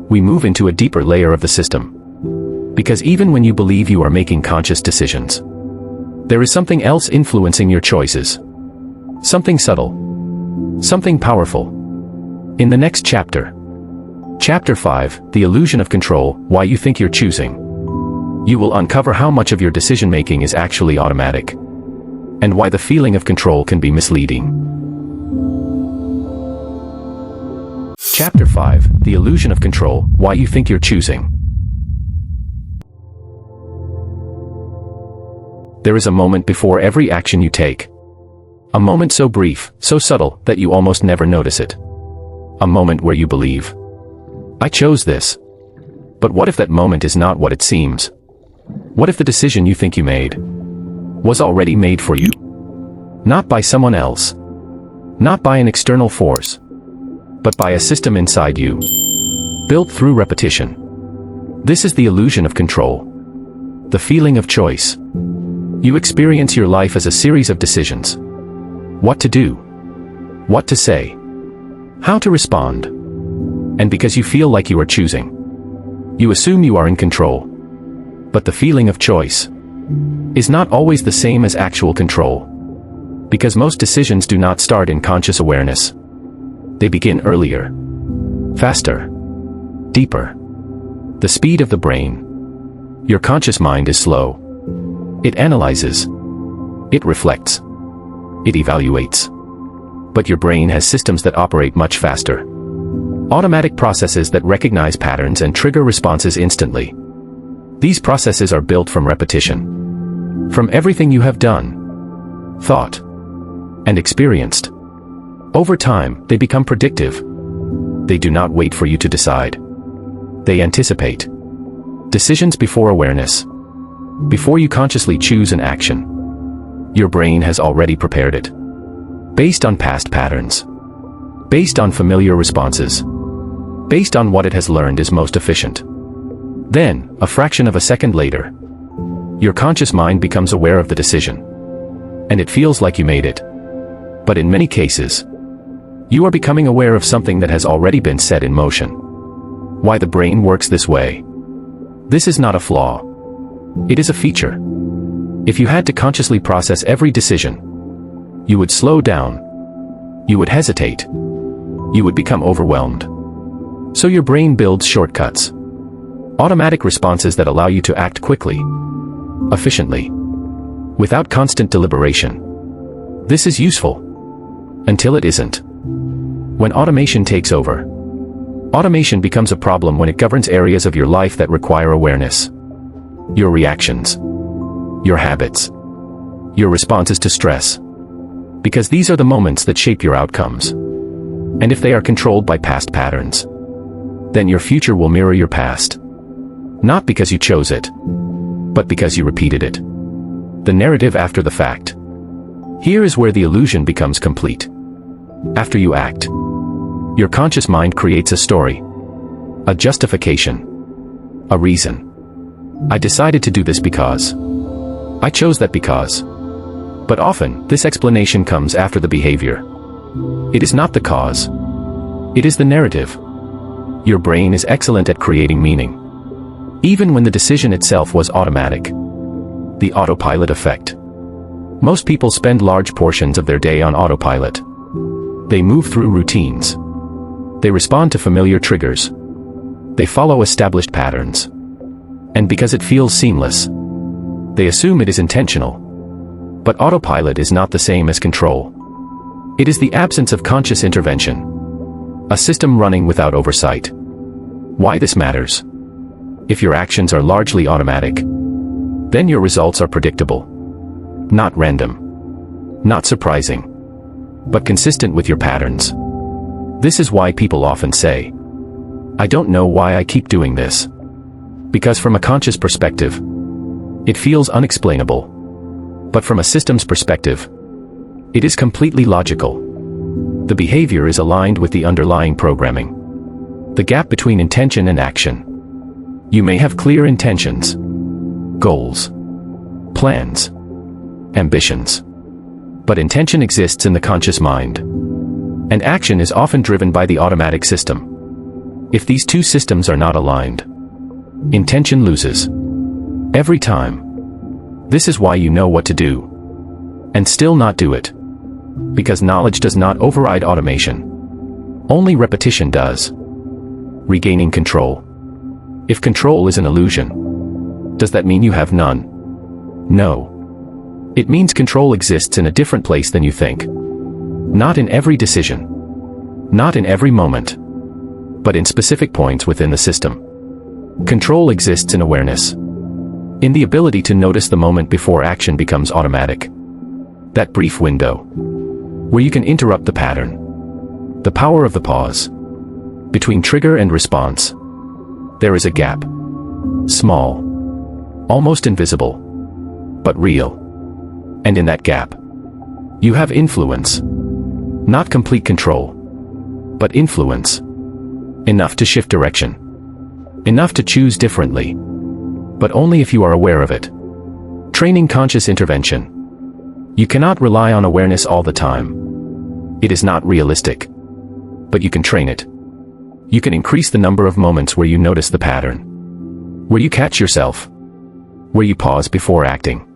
we move into a deeper layer of the system. Because even when you believe you are making conscious decisions, there is something else influencing your choices. Something subtle. Something powerful. In the next chapter, Chapter 5, The Illusion of Control, Why You Think You're Choosing, you will uncover how much of your decision-making is actually automatic, and why the feeling of control can be misleading. Chapter 5, The Illusion of Control, Why You Think You're Choosing. There is a moment before every action you take. A moment so brief, so subtle, that you almost never notice it. A moment where you believe, I chose this. But what if that moment is not what it seems? What if the decision you think you made was already made for you? Not by someone else. Not by an external force. But by a system inside you, built through repetition. This is the illusion of control. The feeling of choice. You experience your life as a series of decisions. What to do. What to say. How to respond. And because you feel like you are choosing, you assume you are in control. But the feeling of choice is not always the same as actual control. Because most decisions do not start in conscious awareness. They begin earlier. Faster. Deeper. The speed of the brain. Your conscious mind is slow. It analyzes. It reflects. It evaluates. But your brain has systems that operate much faster. Automatic processes that recognize patterns and trigger responses instantly. These processes are built from repetition. From everything you have done, thought, and experienced. Over time, they become predictive. They do not wait for you to decide. They anticipate. Decisions before awareness. Before you consciously choose an action, your brain has already prepared it. Based on past patterns. Based on familiar responses. Based on what it has learned is most efficient. Then, a fraction of a second later, your conscious mind becomes aware of the decision. And it feels like you made it. But in many cases, you are becoming aware of something that has already been set in motion. Why the brain works this way. This is not a flaw. It is a feature. If you had to consciously process every decision, you would slow down. You would hesitate. You would become overwhelmed. So your brain builds shortcuts. Automatic responses that allow you to act quickly, efficiently, without constant deliberation. This is useful. Until it isn't. When automation takes over, automation becomes a problem when it governs areas of your life that require awareness. Your reactions. Your habits. Your responses to stress. Because these are the moments that shape your outcomes. And if they are controlled by past patterns, then your future will mirror your past. Not because you chose it, but because you repeated it. The narrative after the fact. Here is where the illusion becomes complete. After you act, your conscious mind creates a story, a justification, A reason. I decided to do this because. I chose that because. But often, this explanation comes after the behavior. It is not the cause. It is the narrative. Your brain is excellent at creating meaning. Even when the decision itself was automatic. The autopilot effect. Most people spend large portions of their day on autopilot. They move through routines. They respond to familiar triggers. They follow established patterns. And because it feels seamless, they assume it is intentional. But autopilot is not the same as control. It is the absence of conscious intervention. A system running without oversight. Why this matters? If your actions are largely automatic, then your results are predictable. Not random. Not surprising. But consistent with your patterns. This is why people often say, I don't know why I keep doing this. Because from a conscious perspective, it feels unexplainable. But from a systems perspective, it is completely logical. The behavior is aligned with the underlying programming. The gap between intention and action. You may have clear intentions, goals, plans, ambitions. But intention exists in the conscious mind. And action is often driven by the automatic system. If these two systems are not aligned, intention loses. Every time. This is why you know what to do. And still not do it. Because knowledge does not override automation. Only repetition does. Regaining control. If control is an illusion, does that mean you have none? No. It means control exists in a different place than you think. Not in every decision. Not in every moment. But in specific points within the system. Control exists in awareness. In the ability to notice the moment before action becomes automatic. That brief window. Where you can interrupt the pattern. The power of the pause. Between trigger and response. There is a gap. Small. Almost invisible. But real. And in that gap, you have influence. Not complete control. But influence. Enough to shift direction. Enough to choose differently. But only if you are aware of it. Training conscious intervention. You cannot rely on awareness all the time. It is not realistic. But you can train it. You can increase the number of moments where you notice the pattern. Where you catch yourself. Where you pause before acting.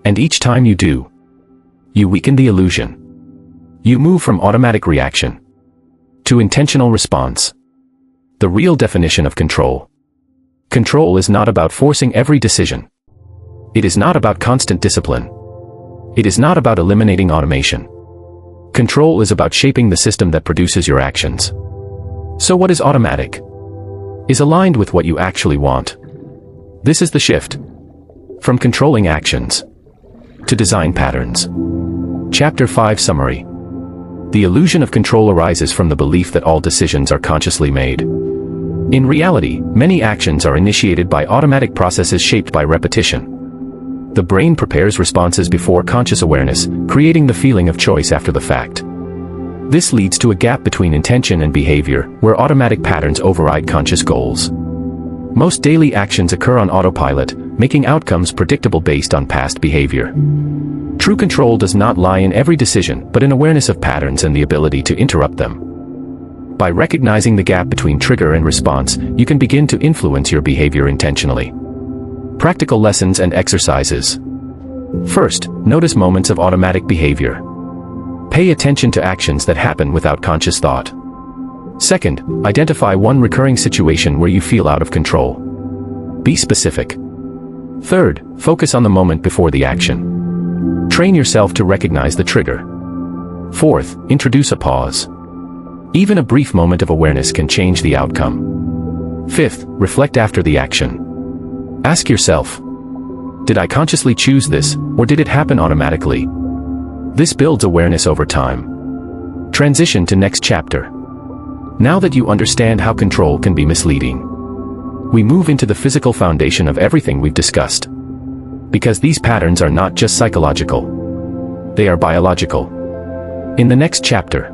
And each time you do, you weaken the illusion. You move from automatic reaction to intentional response. The real definition of control. Control is not about forcing every decision. It is not about constant discipline. It is not about eliminating automation. Control is about shaping the system that produces your actions. So what is automatic? Is aligned with what you actually want. This is the shift. From controlling actions to design patterns. Chapter 5 Summary. The illusion of control arises from the belief that all decisions are consciously made. In reality, many actions are initiated by automatic processes shaped by repetition. The brain prepares responses before conscious awareness, creating the feeling of choice after the fact. This leads to a gap between intention and behavior, where automatic patterns override conscious goals. Most daily actions occur on autopilot, making outcomes predictable based on past behavior. True control does not lie in every decision, but in awareness of patterns and the ability to interrupt them. By recognizing the gap between trigger and response, you can begin to influence your behavior intentionally. Practical lessons and exercises. First, notice moments of automatic behavior. Pay attention to actions that happen without conscious thought. Second, identify one recurring situation where you feel out of control. Be specific. Third, focus on the moment before the action. Train yourself to recognize the trigger. Fourth, introduce a pause. Even a brief moment of awareness can change the outcome. Fifth, reflect after the action. Ask yourself, did I consciously choose this, or did it happen automatically? This builds awareness over time. Transition to next chapter. Now that you understand how control can be misleading, we move into the physical foundation of everything we've discussed. Because these patterns are not just psychological. They are biological. In the next chapter,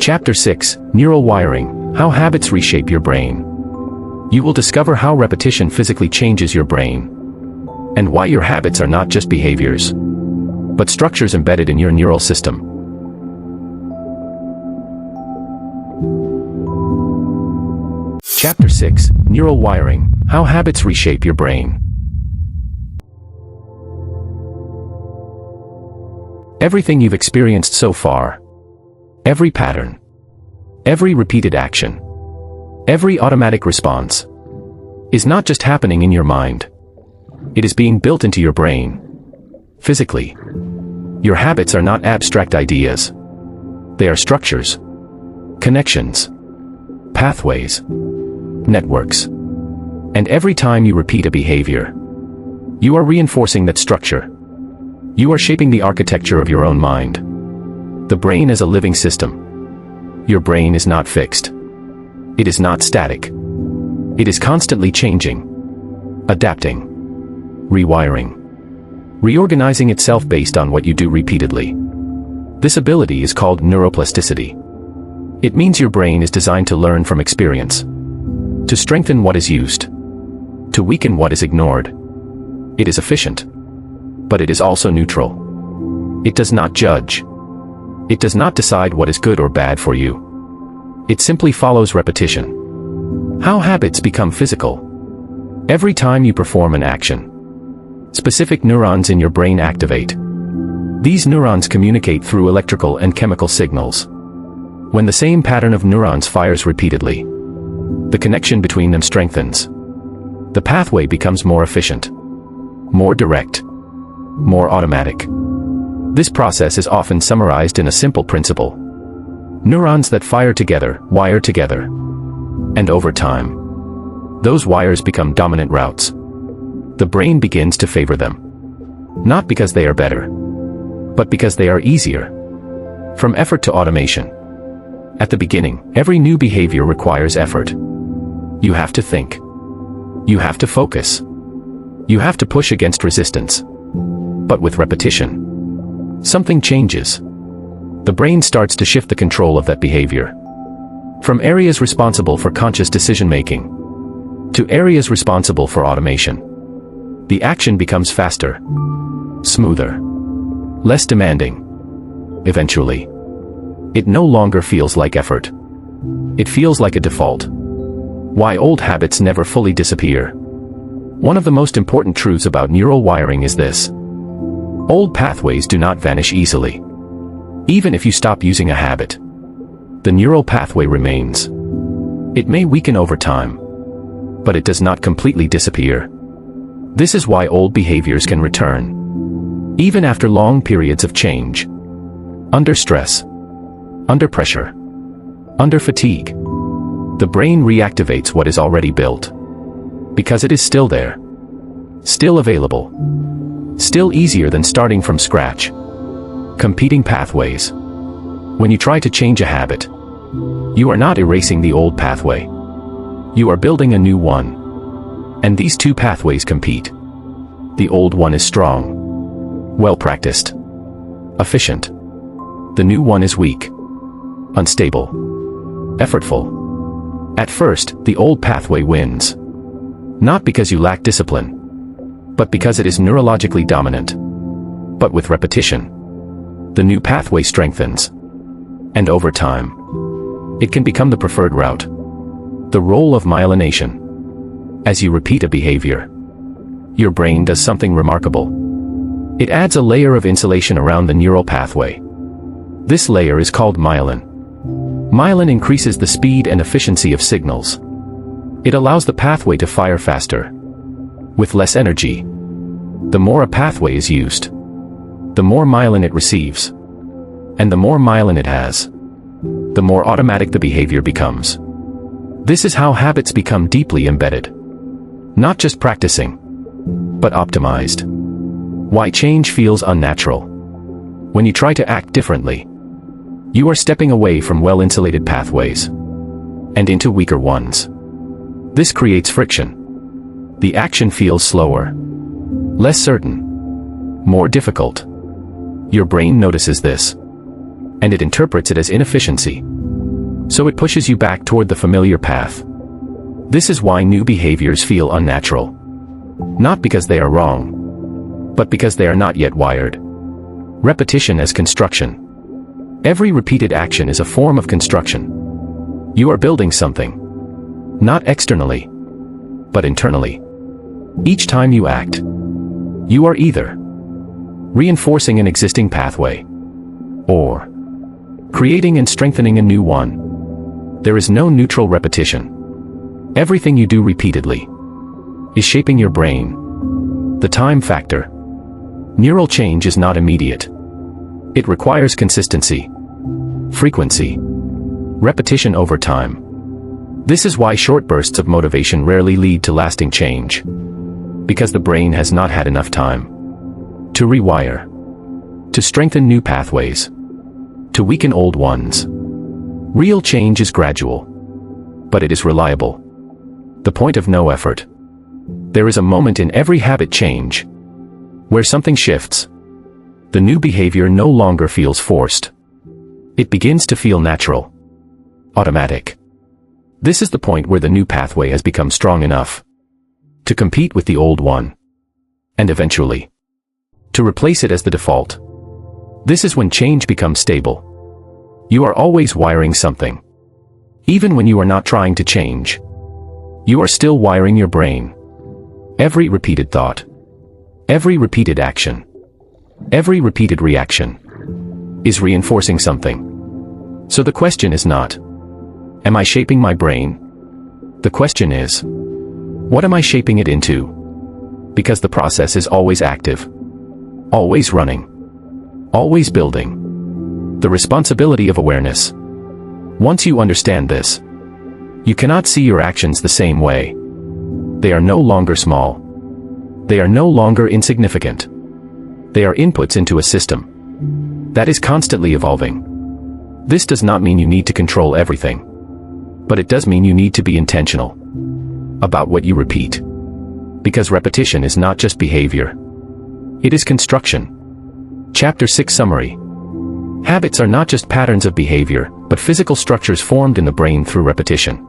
Chapter 6, Neural Wiring, How Habits Reshape Your Brain. You will discover how repetition physically changes your brain, and why your habits are not just behaviors, but structures embedded in your neural system. Chapter 6: Neural Wiring: How Habits Reshape Your Brain. Everything you've experienced so far, every pattern, every repeated action, every automatic response, is not just happening in your mind. It is being built into your brain, physically. Your habits are not abstract ideas. They are structures, connections, pathways, networks. And every time you repeat a behavior, you are reinforcing that structure. You are shaping the architecture of your own mind. The brain is a living system. Your brain is not fixed. It is not static. It is constantly changing, adapting, rewiring, reorganizing itself based on what you do repeatedly. This ability is called neuroplasticity. It means your brain is designed to learn from experience, to strengthen what is used, to weaken what is ignored. It is efficient, but it is also neutral. It does not judge. It does not decide what is good or bad for you. It simply follows repetition. How habits become physical. Every time you perform an action, specific neurons in your brain activate. These neurons communicate through electrical and chemical signals. When the same pattern of neurons fires repeatedly, the connection between them strengthens. The pathway becomes more efficient, more direct, more automatic. This process is often summarized in a simple principle. Neurons that fire together, wire together. And over time, those wires become dominant routes. The brain begins to favor them. Not because they are better, but because they are easier. From effort to automation. At the beginning, every new behavior requires effort. You have to think. You have to focus. You have to push against resistance. But with repetition, something changes. The brain starts to shift the control of that behavior. From areas responsible for conscious decision-making to areas responsible for automation. The action becomes faster, smoother, less demanding. Eventually, it no longer feels like effort. It feels like a default. Why old habits never fully disappear. One of the most important truths about neural wiring is this. Old pathways do not vanish easily. Even if you stop using a habit, the neural pathway remains. It may weaken over time, but it does not completely disappear. This is why old behaviors can return, even after long periods of change. Under stress, under pressure, under fatigue, the brain reactivates what is already built. Because it is still there, still available, still easier than starting from scratch. Competing pathways. When you try to change a habit, you are not erasing the old pathway. You are building a new one. And these two pathways compete. The old one is strong, well-practiced, efficient. The new one is weak, unstable, effortful. At first, the old pathway wins. Not because you lack discipline, but because it is neurologically dominant. But with repetition, the new pathway strengthens. And over time, it can become the preferred route. The role of myelination. As you repeat a behavior, your brain does something remarkable. It adds a layer of insulation around the neural pathway. This layer is called myelin. Myelin increases the speed and efficiency of signals. It allows the pathway to fire faster, with less energy. The more a pathway is used, the more myelin it receives. And the more myelin it has, the more automatic the behavior becomes. This is how habits become deeply embedded. Not just practicing, but optimized. Why change feels unnatural. When you try to act differently, you are stepping away from well-insulated pathways and into weaker ones. This creates friction. The action feels slower, less certain, more difficult. Your brain notices this, and it interprets it as inefficiency. So it pushes you back toward the familiar path. This is why new behaviors feel unnatural. Not because they are wrong, but because they are not yet wired. Repetition as construction. Every repeated action is a form of construction. You are building something. Not externally, but internally. Each time you act, you are either reinforcing an existing pathway or creating and strengthening a new one. There is no neutral repetition. Everything you do repeatedly is shaping your brain. The time factor. Neural change is not immediate. It requires consistency, frequency, repetition over time. This is why short bursts of motivation rarely lead to lasting change. Because the brain has not had enough time to rewire, to strengthen new pathways, to weaken old ones. Real change is gradual, but it is reliable. The point of no effort. There is a moment in every habit change where something shifts. The new behavior no longer feels forced. It begins to feel natural, automatic. This is the point where the new pathway has become strong enough to compete with the old one, and eventually to replace it as the default. This is when change becomes stable. You are always wiring something. Even when you are not trying to change, you are still wiring your brain. Every repeated thought, every repeated action, every repeated reaction is reinforcing something. So the question is not, am I shaping my brain? The question is, what am I shaping it into? Because the process is always active, always running, always building. The responsibility of awareness. Once you understand this, you cannot see your actions the same way. They are no longer small. They are no longer insignificant. They are inputs into a system that is constantly evolving. This does not mean you need to control everything, but it does mean you need to be intentional about what you repeat. Because repetition is not just behavior. It is construction. Chapter 6 Summary. Habits are not just patterns of behavior, but physical structures formed in the brain through repetition.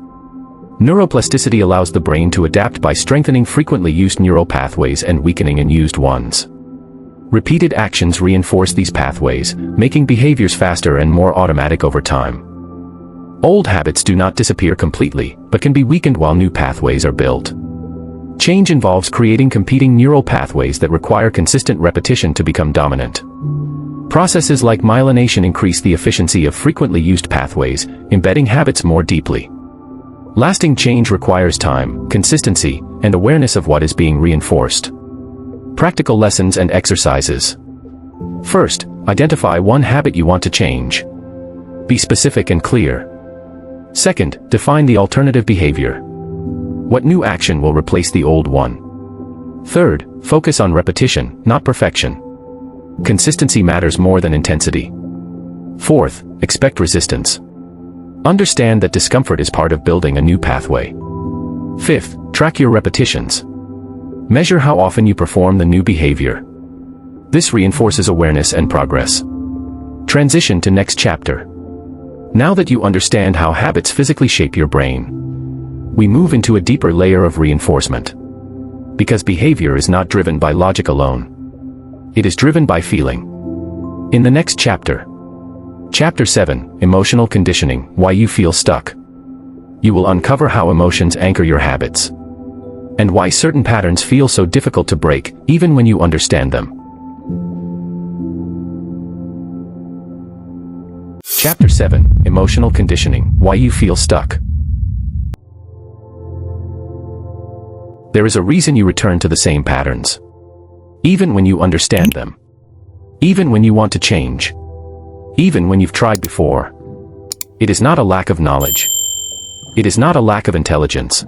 Neuroplasticity allows the brain to adapt by strengthening frequently used neural pathways and weakening unused ones. Repeated actions reinforce these pathways, making behaviors faster and more automatic over time. Old habits do not disappear completely, but can be weakened while new pathways are built. Change involves creating competing neural pathways that require consistent repetition to become dominant. Processes like myelination increase the efficiency of frequently used pathways, embedding habits more deeply. Lasting change requires time, consistency, and awareness of what is being reinforced. Practical lessons and exercises. First, identify one habit you want to change. Be specific and clear. Second, define the alternative behavior. What new action will replace the old one? Third, focus on repetition, not perfection. Consistency matters more than intensity. Fourth, expect resistance. Understand that discomfort is part of building a new pathway. Fifth, track your repetitions. Measure how often you perform the new behavior. This reinforces awareness and progress. Transition to next chapter. Now that you understand how habits physically shape your brain, we move into a deeper layer of reinforcement. Because behavior is not driven by logic alone. It is driven by feeling. In the next chapter, Chapter 7, Emotional Conditioning, Why You Feel Stuck. You will uncover how emotions anchor your habits, and why certain patterns feel so difficult to break, even when you understand them. Chapter 7, Emotional Conditioning, Why You Feel Stuck. There is a reason you return to the same patterns. Even when you understand them. Even when you want to change. Even when you've tried before. It is not a lack of knowledge. It is not a lack of intelligence.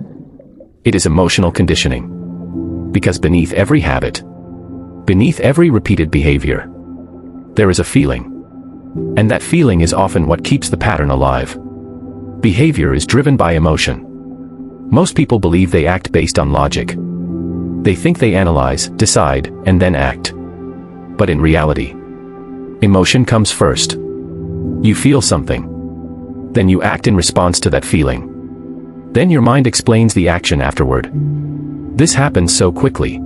It is emotional conditioning. Because beneath every habit, beneath every repeated behavior, there is a feeling. And that feeling is often what keeps the pattern alive. Behavior is driven by emotion. Most people believe they act based on logic. They think they analyze, decide, and then act. But in reality, emotion comes first. You feel something. Then you act in response to that feeling. Then your mind explains the action afterward. This happens so quickly.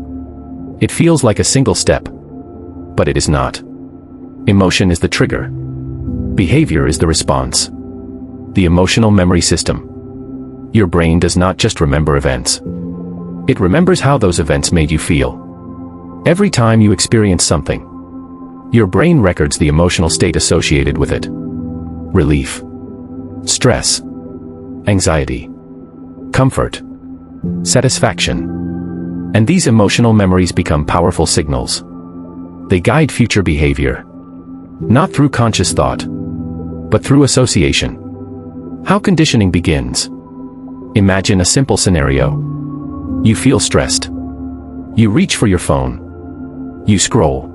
It feels like a single step. But it is not. Emotion is the trigger. Behavior is the response. The emotional memory system. Your brain does not just remember events. It remembers how those events made you feel. Every time you experience something, your brain records the emotional state associated with it. Relief, stress, anxiety, comfort, satisfaction. And these emotional memories become powerful signals. They guide future behavior. Not through conscious thought, but through association. How conditioning begins. Imagine a simple scenario. You feel stressed. You reach for your phone. You scroll.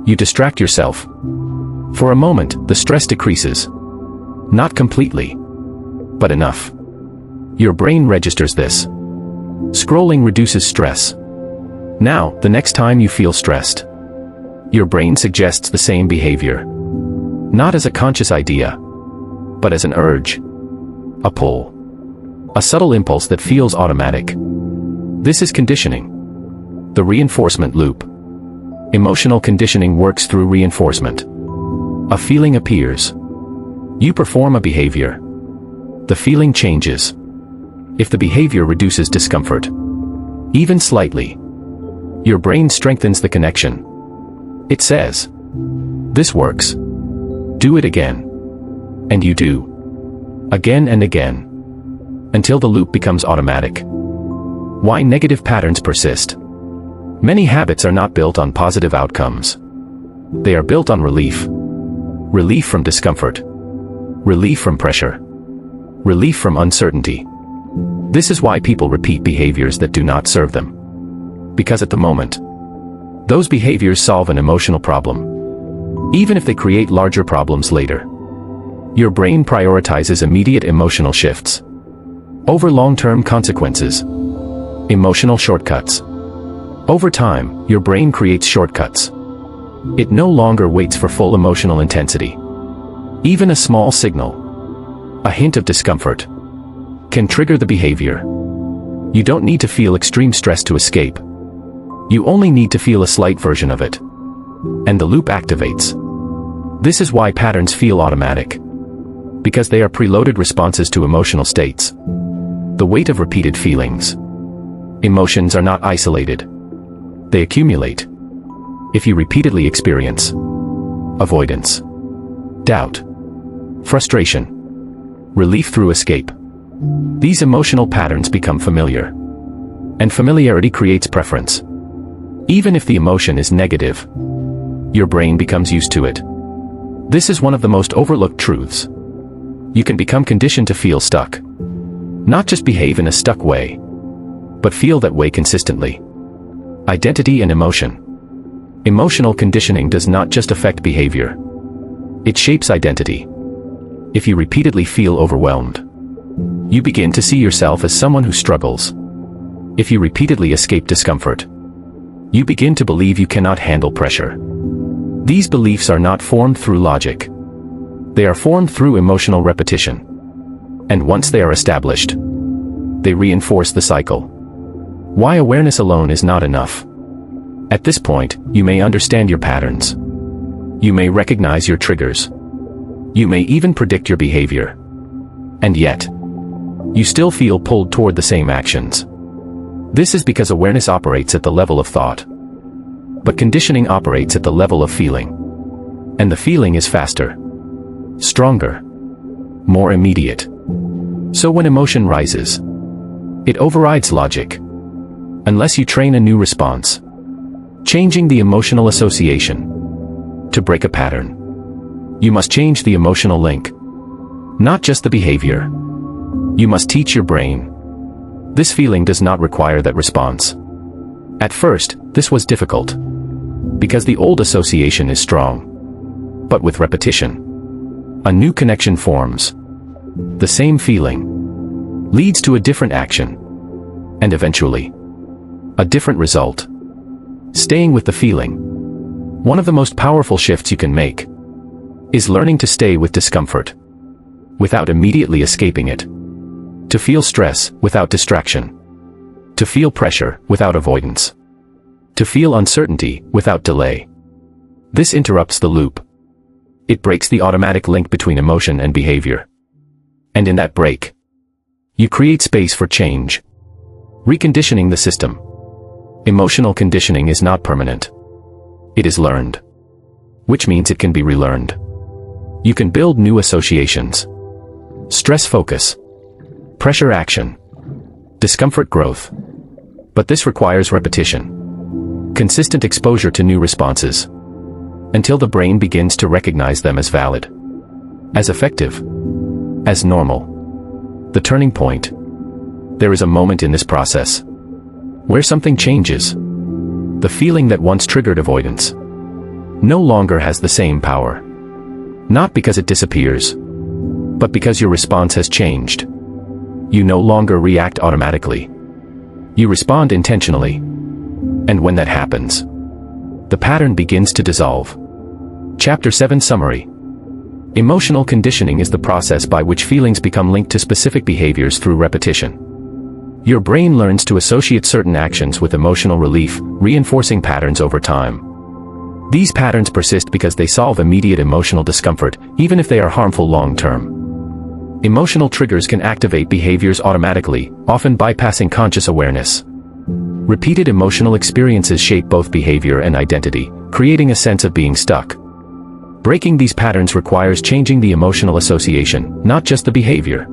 You distract yourself. For a moment, the stress decreases. Not completely, but enough. Your brain registers this. Scrolling reduces stress. Now, the next time you feel stressed, your brain suggests the same behavior. Not as a conscious idea, but as an urge, a pull, a subtle impulse that feels automatic. This is conditioning. The reinforcement loop. Emotional conditioning works through reinforcement. A feeling appears. You perform a behavior. The feeling changes. If the behavior reduces discomfort, even slightly, your brain strengthens the connection. It says, "This works. Do it again." And you do. Again and again. Until the loop becomes automatic. Why negative patterns persist? Many habits are not built on positive outcomes. They are built on relief. Relief from discomfort. Relief from pressure. Relief from uncertainty. This is why people repeat behaviors that do not serve them. Because at the moment, those behaviors solve an emotional problem. Even if they create larger problems later. Your brain prioritizes immediate emotional shifts over long-term consequences. Emotional shortcuts. Over time, your brain creates shortcuts. It no longer waits for full emotional intensity. Even a small signal, a hint of discomfort, can trigger the behavior. You don't need to feel extreme stress to escape. You only need to feel a slight version of it. And the loop activates. This is why patterns feel automatic. Because they are preloaded responses to emotional states. The weight of repeated feelings. Emotions are not isolated. They accumulate. If you repeatedly experience avoidance, doubt, frustration, relief through escape, these emotional patterns become familiar. And familiarity creates preference. Even if the emotion is negative, your brain becomes used to it. This is one of the most overlooked truths. You can become conditioned to feel stuck. Not just behave in a stuck way, but feel that way consistently. Identity and emotion. Emotional conditioning does not just affect behavior. It shapes identity. If you repeatedly feel overwhelmed, you begin to see yourself as someone who struggles. If you repeatedly escape discomfort, you begin to believe you cannot handle pressure. These beliefs are not formed through logic. They are formed through emotional repetition. And once they are established, they reinforce the cycle. Why awareness alone is not enough. At this point, you may understand your patterns. You may recognize your triggers. You may even predict your behavior. And yet, you still feel pulled toward the same actions. This is because awareness operates at the level of thought. But conditioning operates at the level of feeling. And the feeling is faster, stronger, more immediate. So when emotion rises, it overrides logic. Unless you train a new response, changing the emotional association. To break a pattern, you must change the emotional link, not just the behavior. You must teach your brain. This feeling does not require that response. At first, this was difficult, because the old association is strong. But with repetition, a new connection forms. The same feeling leads to a different action, and eventually, a different result. Staying with the feeling. One of the most powerful shifts you can make is learning to stay with discomfort without immediately escaping it. To feel stress without distraction. To feel pressure without avoidance. To feel uncertainty without delay. This interrupts the loop. It breaks the automatic link between emotion and behavior. And in that break, you create space for change. Reconditioning the system. Emotional conditioning is not permanent. It is learned. Which means it can be relearned. You can build new associations. Stress focus. Pressure action. Discomfort growth. But this requires repetition. Consistent exposure to new responses. Until the brain begins to recognize them as valid. As effective. As normal. The turning point. There is a moment in this process where something changes. The feeling that once triggered avoidance no longer has the same power. Not because it disappears, but because your response has changed. You no longer react automatically. You respond intentionally. And when that happens, the pattern begins to dissolve. Chapter 7 Summary. Emotional conditioning is the process by which feelings become linked to specific behaviors through repetition. Your brain learns to associate certain actions with emotional relief, reinforcing patterns over time. These patterns persist because they solve immediate emotional discomfort, even if they are harmful long-term. Emotional triggers can activate behaviors automatically, often bypassing conscious awareness. Repeated emotional experiences shape both behavior and identity, creating a sense of being stuck. Breaking these patterns requires changing the emotional association, not just the behavior.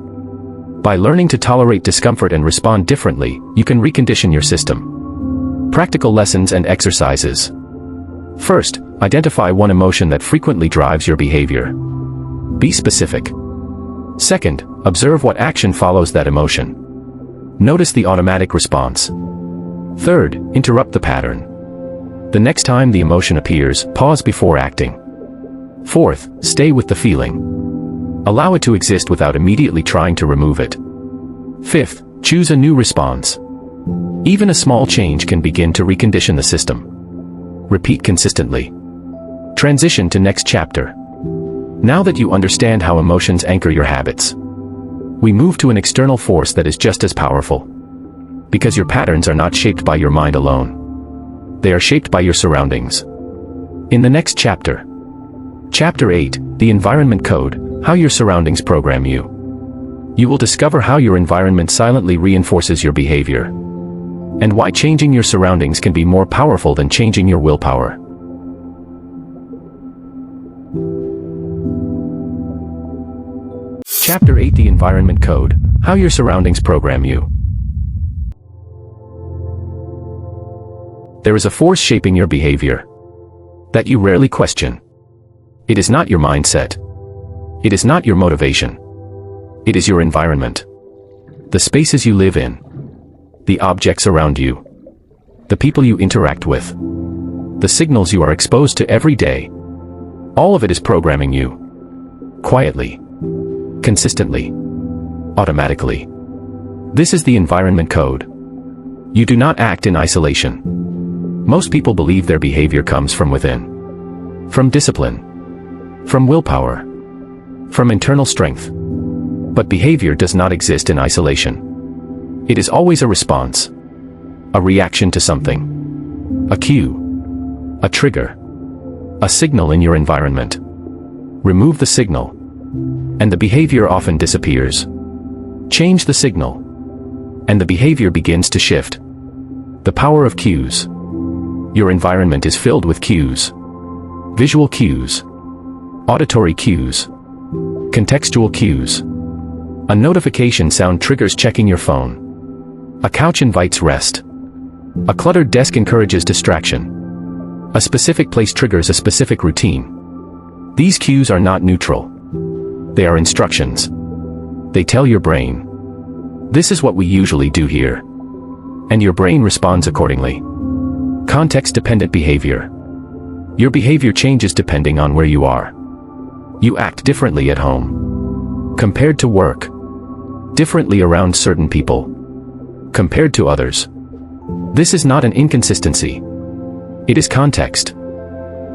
By learning to tolerate discomfort and respond differently, you can recondition your system. Practical lessons and exercises. First, identify one emotion that frequently drives your behavior. Be specific. Second, observe what action follows that emotion. Notice the automatic response. Third, interrupt the pattern. The next time the emotion appears, pause before acting. Fourth, stay with the feeling. Allow it to exist without immediately trying to remove it. Fifth, choose a new response. Even a small change can begin to recondition the system. Repeat consistently. Transition to next chapter. Now that you understand how emotions anchor your habits, we move to an external force that is just as powerful. Because your patterns are not shaped by your mind alone. They are shaped by your surroundings. In the next chapter, Chapter 8, The Environment Code, How Your Surroundings Program You. You will discover how your environment silently reinforces your behavior. And why changing your surroundings can be more powerful than changing your willpower. Chapter 8, The Environment Code, How Your Surroundings Program You. There is a force shaping your behavior that you rarely question. It is not your mindset. It is not your motivation. It is your environment. The spaces you live in. The objects around you. The people you interact with. The signals you are exposed to every day. All of it is programming you. Quietly. Consistently. Automatically. This is the environment code. You do not act in isolation. Most people believe their behavior comes from within. From discipline. From willpower. From internal strength. But behavior does not exist in isolation. It is always a response. A reaction to something. A cue. A trigger. A signal in your environment. Remove the signal. And the behavior often disappears. Change the signal. And the behavior begins to shift. The power of cues. Your environment is filled with cues. Visual cues. Auditory cues. Contextual cues. A notification sound triggers checking your phone. A couch invites rest. A cluttered desk encourages distraction. A specific place triggers a specific routine. These cues are not neutral. They are instructions. They tell your brain, this is what we usually do here. And your brain responds accordingly. Context-dependent behavior. Your behavior changes depending on where you are. You act differently at home. Compared to work. Differently around certain people. Compared to others. This is not an inconsistency. It is context.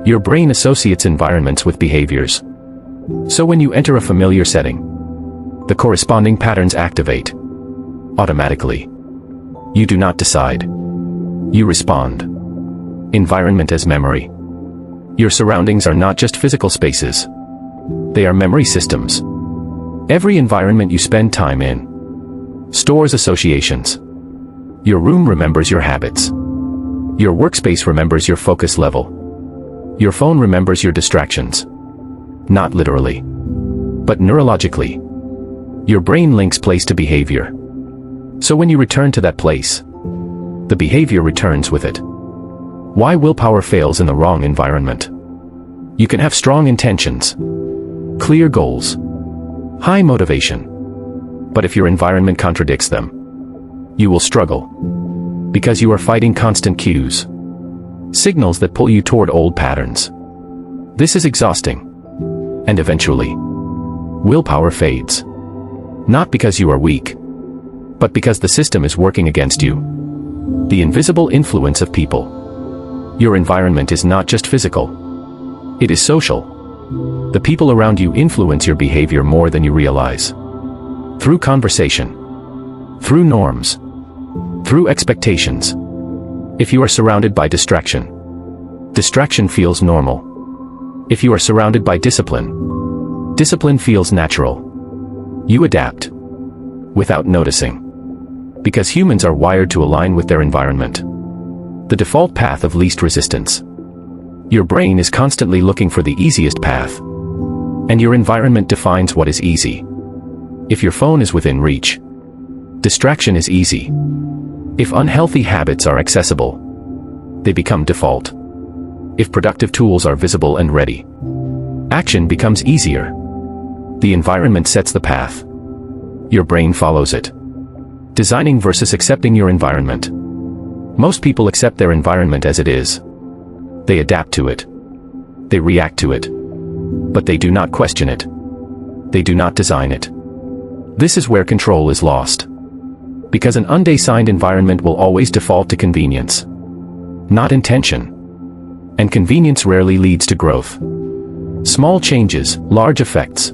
Your brain associates environments with behaviors. So when you enter a familiar setting, the corresponding patterns activate. automatically. You do not decide. You respond. Environment as memory. Your surroundings are not just physical spaces. They are memory systems. Every environment you spend time in stores associations. Your room remembers your habits. Your workspace remembers your focus level. Your phone remembers your distractions. Not literally, but neurologically. Your brain links place to behavior. So when you return to that place, the behavior returns with it. Why willpower fails in the wrong environment? You can have strong intentions, clear goals, high motivation, but if your environment contradicts them, you will struggle, because you are fighting constant cues, signals that pull you toward old patterns. This is exhausting, and eventually, willpower fades. Not because you are weak, but because the system is working against you. The invisible influence of people. Your environment is not just physical. It is social. The people around you influence your behavior more than you realize. Through conversation. Through norms. Through expectations. If you are surrounded by distraction, distraction feels normal. If you are surrounded by discipline, discipline feels natural. You adapt. Without noticing. Because humans are wired to align with their environment. The default path of least resistance. Your brain is constantly looking for the easiest path. And your environment defines what is easy. If your phone is within reach, distraction is easy. If unhealthy habits are accessible, they become default. If productive tools are visible and ready, action becomes easier. The environment sets the path. Your brain follows it. Designing versus accepting your environment. Most people accept their environment as it is. They adapt to it. They react to it. But they do not question it. They do not design it. This is where control is lost. Because an undesigned environment will always default to convenience, not intention. And convenience rarely leads to growth. Small changes, large effects.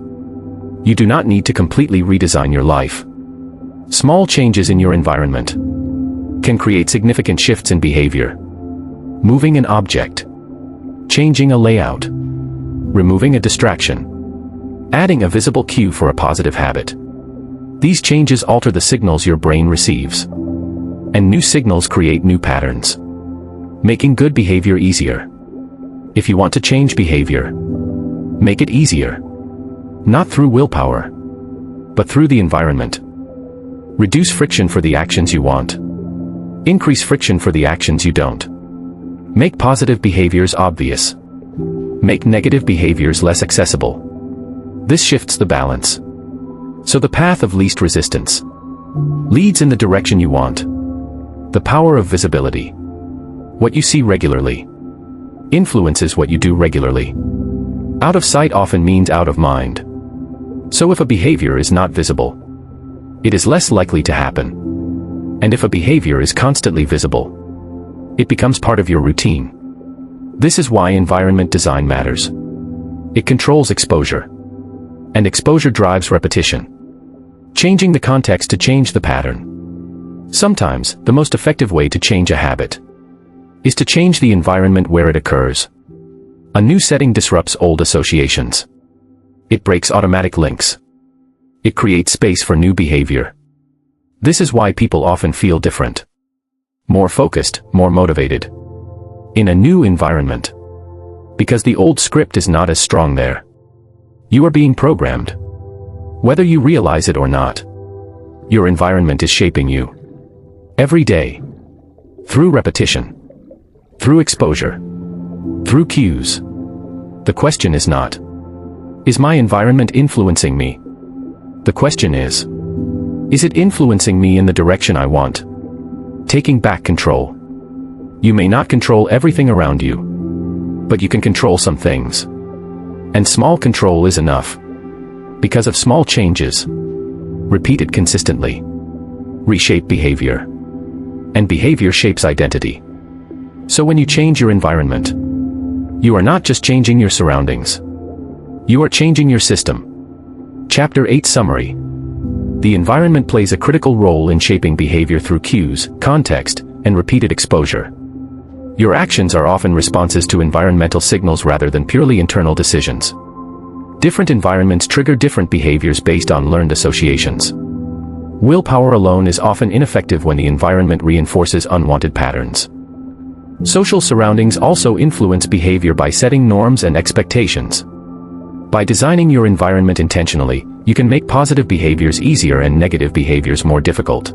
You do not need to completely redesign your life. Small changes in your environment can create significant shifts in behavior. Moving an object, changing a layout, removing a distraction, adding a visible cue for a positive habit. These changes alter the signals your brain receives. And new signals create new patterns, making good behavior easier. If you want to change behavior, make it easier. Not through willpower, but through the environment. Reduce friction for the actions you want. Increase friction for the actions you don't. Make positive behaviors obvious. Make negative behaviors less accessible. This shifts the balance. So the path of least resistance leads in the direction you want. The power of visibility. What you see regularly influences what you do regularly. Out of sight often means out of mind. So if a behavior is not visible, it is less likely to happen. And if a behavior is constantly visible, it becomes part of your routine. This is why environment design matters. It controls exposure. And exposure drives repetition. Changing the context to change the pattern. Sometimes, the most effective way to change a habit is to change the environment where it occurs. A new setting disrupts old associations. It breaks automatic links. It creates space for new behavior. This is why people often feel different. More focused, more motivated. In a new environment. Because the old script is not as strong there. You are being programmed. Whether you realize it or not. Your environment is shaping you. Every day. Through repetition. Through exposure. Through cues. The question is not, is my environment influencing me? The question is it influencing me in the direction I want? Taking back control. You may not control everything around you, but you can control some things. And small control is enough. Because of small changes, repeated consistently, reshape behavior. And behavior shapes identity. So when you change your environment, you are not just changing your surroundings. You are changing your system. Chapter 8 Summary. The environment plays a critical role in shaping behavior through cues, context, and repeated exposure. Your actions are often responses to environmental signals rather than purely internal decisions. Different environments trigger different behaviors based on learned associations. Willpower alone is often ineffective when the environment reinforces unwanted patterns. Social surroundings also influence behavior by setting norms and expectations. By designing your environment intentionally, you can make positive behaviors easier and negative behaviors more difficult.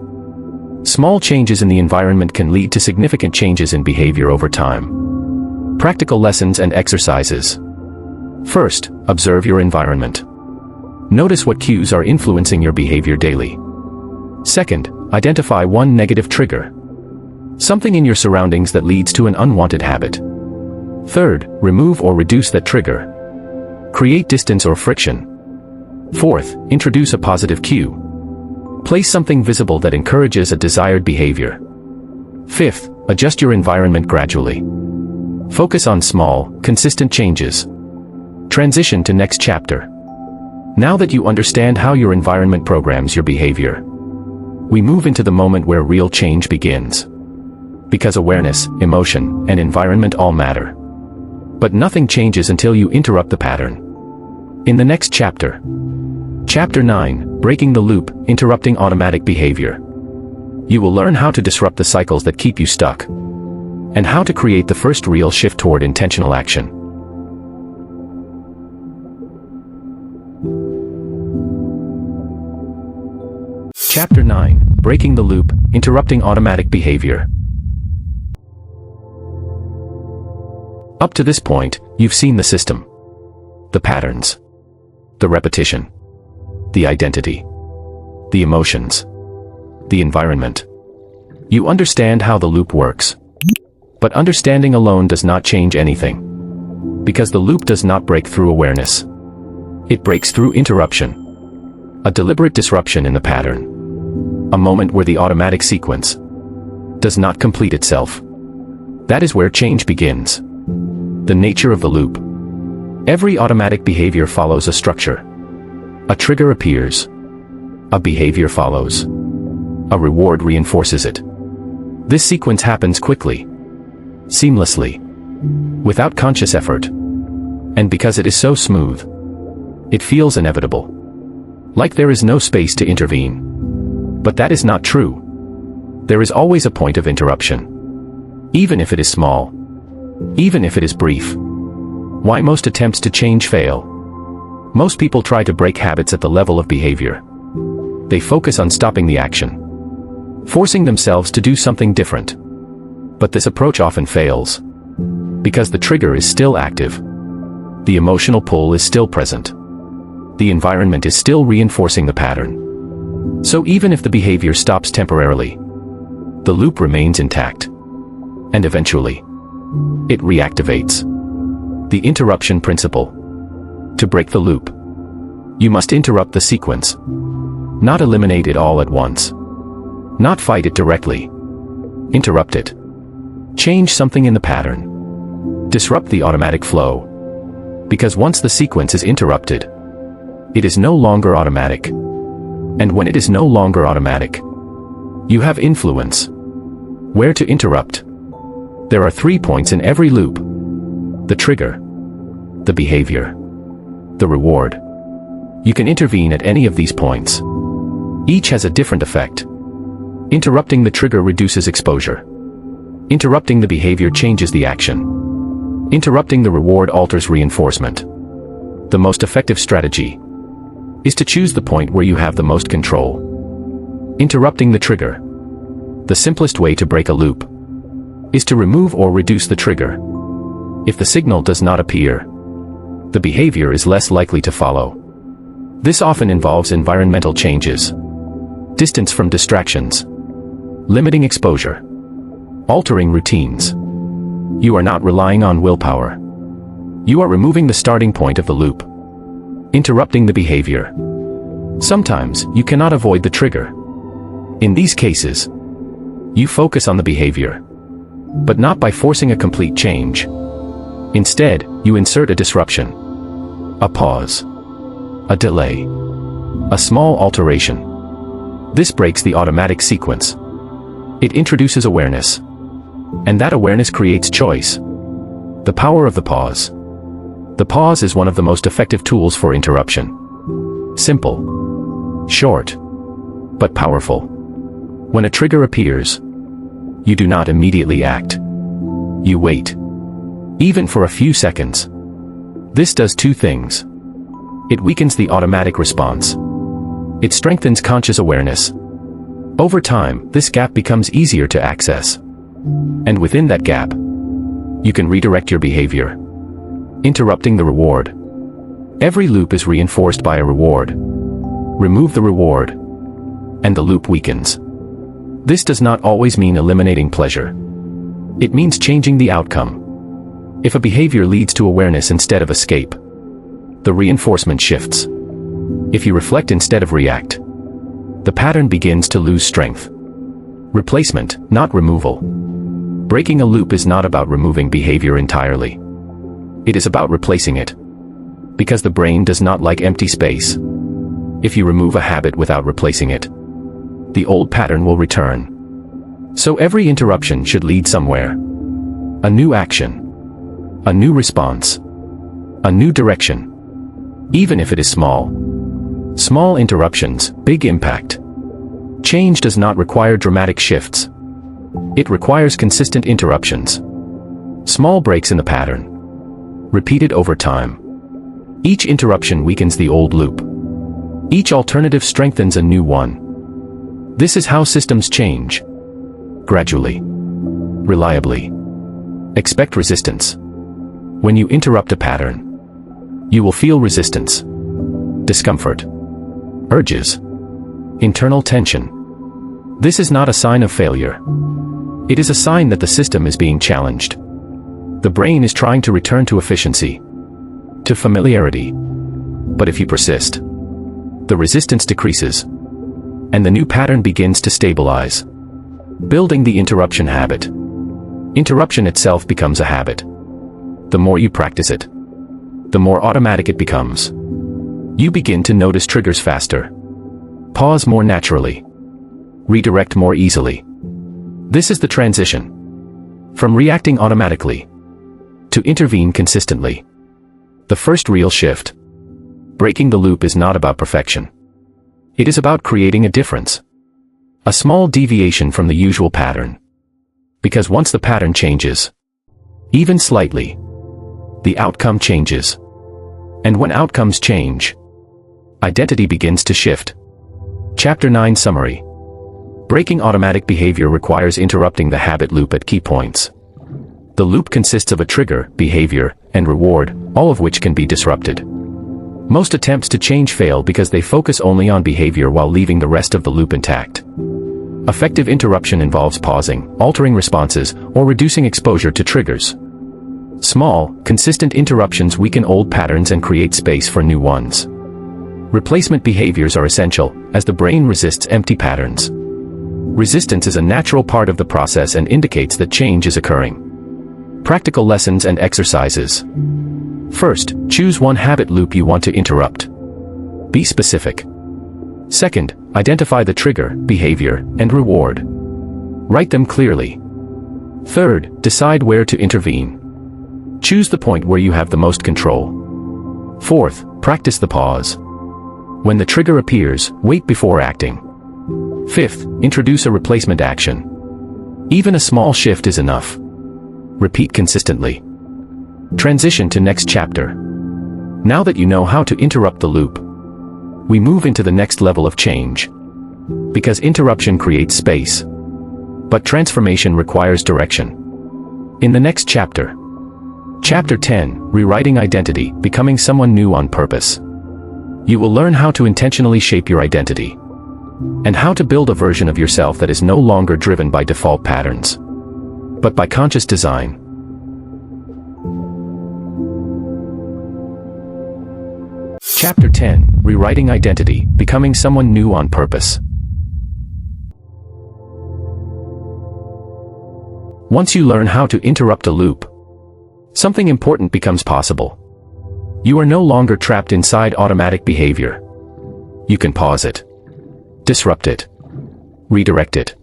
Small changes in the environment can lead to significant changes in behavior over time. Practical lessons and exercises. First, observe your environment. Notice what cues are influencing your behavior daily. Second, identify one negative trigger. Something in your surroundings that leads to an unwanted habit. Third, remove or reduce that trigger. Create distance or friction. Fourth, introduce a positive cue. Place something visible that encourages a desired behavior. Fifth, adjust your environment gradually. Focus on small, consistent changes. Transition to next chapter. Now that you understand how your environment programs your behavior, we move into the moment where real change begins. Because awareness, emotion, and environment all matter. But nothing changes until you interrupt the pattern. In the next chapter, Chapter 9, Breaking the Loop, Interrupting Automatic Behavior, you will learn how to disrupt the cycles that keep you stuck, and how to create the first real shift toward intentional action. Chapter 9, Breaking the Loop, Interrupting Automatic Behavior. Up to this point, you've seen the system, the patterns, the repetition, the identity, the emotions, the environment. You understand how the loop works. But understanding alone does not change anything. Because the loop does not break through awareness. It breaks through interruption. A deliberate disruption in the pattern. A moment where the automatic sequence does not complete itself. That is where change begins. The nature of the loop. Every automatic behavior follows a structure. A trigger appears. A behavior follows. A reward reinforces it. This sequence happens quickly, seamlessly, without conscious effort. And because it is so smooth, it feels inevitable. Like there is no space to intervene. But that is not true. There is always a point of interruption. Even if it is small. Even if it is brief. Why most attempts to change fail? Most people try to break habits at the level of behavior. They focus on stopping the action, forcing themselves to do something different. But this approach often fails. Because the trigger is still active. The emotional pull is still present. The environment is still reinforcing the pattern. So even if the behavior stops temporarily, the loop remains intact. And eventually, it reactivates. The interruption principle. To break the loop, you must interrupt the sequence. Not eliminate it all at once. Not fight it directly. Interrupt it. Change something in the pattern. Disrupt the automatic flow. Because once the sequence is interrupted, it is no longer automatic. And when it is no longer automatic, you have influence. Where to interrupt? There are 3 points in every loop. The trigger, the behavior, the reward. You can intervene at any of these points. Each has a different effect. Interrupting the trigger reduces exposure. Interrupting the behavior changes the action. Interrupting the reward alters reinforcement. The most effective strategy is to choose the point where you have the most control. Interrupting the trigger. The simplest way to break a loop is to remove or reduce the trigger. If the signal does not appear, the behavior is less likely to follow. This often involves environmental changes, distance from distractions, limiting exposure, altering routines. You are not relying on willpower. You are removing the starting point of the loop. Interrupting the behavior. Sometimes, you cannot avoid the trigger. In these cases, you focus on the behavior, but not by forcing a complete change. Instead, you insert a disruption, a pause, a delay, a small alteration. This breaks the automatic sequence. It introduces awareness. And that awareness creates choice. The power of the pause. The pause is one of the most effective tools for interruption. Simple. Short. But powerful. When a trigger appears, you do not immediately act. You wait. Even for a few seconds. This does two things. It weakens the automatic response. It strengthens conscious awareness. Over time, this gap becomes easier to access. And within that gap, you can redirect your behavior. Interrupting the reward. Every loop is reinforced by a reward. Remove the reward, and the loop weakens. This does not always mean eliminating pleasure. It means changing the outcome. If a behavior leads to awareness instead of escape, the reinforcement shifts. If you reflect instead of react, the pattern begins to lose strength. Replacement, not removal. Breaking a loop is not about removing behavior entirely. It is about replacing it. Because the brain does not like empty space. If you remove a habit without replacing it, the old pattern will return. So every interruption should lead somewhere. A new action. A new response. A new direction. Even if it is small. Small interruptions, big impact. Change does not require dramatic shifts. It requires consistent interruptions. Small breaks in the pattern. Repeated over time. Each interruption weakens the old loop. Each alternative strengthens a new one. This is how systems change. Gradually. Reliably. Expect resistance. When you interrupt a pattern, you will feel resistance. Discomfort. Urges. Internal tension. This is not a sign of failure. It is a sign that the system is being challenged. The brain is trying to return to efficiency, to familiarity. But if you persist, the resistance decreases, and the new pattern begins to stabilize. Building the interruption habit. Interruption itself becomes a habit. The more you practice it, the more automatic it becomes. You begin to notice triggers faster. Pause more naturally. Redirect more easily. This is the transition. From reacting automatically to intervene consistently. The first real shift. Breaking the loop is not about perfection. It is about creating a difference. A small deviation from the usual pattern. Because once the pattern changes, even slightly, the outcome changes. And when outcomes change, identity begins to shift. Chapter 9 Summary. Breaking automatic behavior requires interrupting the habit loop at key points. The loop consists of a trigger, behavior, and reward, all of which can be disrupted. Most attempts to change fail because they focus only on behavior while leaving the rest of the loop intact. Effective interruption involves pausing, altering responses, or reducing exposure to triggers. Small, consistent interruptions weaken old patterns and create space for new ones. Replacement behaviors are essential, as the brain resists empty patterns. Resistance is a natural part of the process and indicates that change is occurring. Practical lessons and exercises. First, choose one habit loop you want to interrupt. Be specific. Second, identify the trigger, behavior, and reward. Write them clearly. Third, decide where to intervene. Choose the point where you have the most control. Fourth, practice the pause. When the trigger appears, wait before acting. Fifth, introduce a replacement action. Even a small shift is enough. Repeat consistently. Transition to next chapter. Now that you know how to interrupt the loop, we move into the next level of change. Because interruption creates space. But transformation requires direction. In the next chapter, Chapter 10, Rewriting Identity, Becoming Someone New on Purpose. You will learn how to intentionally shape your identity. And how to build a version of yourself that is no longer driven by default patterns, but by conscious design. Chapter 10, Rewriting Identity, Becoming Someone New on Purpose. Once you learn how to interrupt a loop, something important becomes possible. You are no longer trapped inside automatic behavior. You can pause it, disrupt it, redirect it.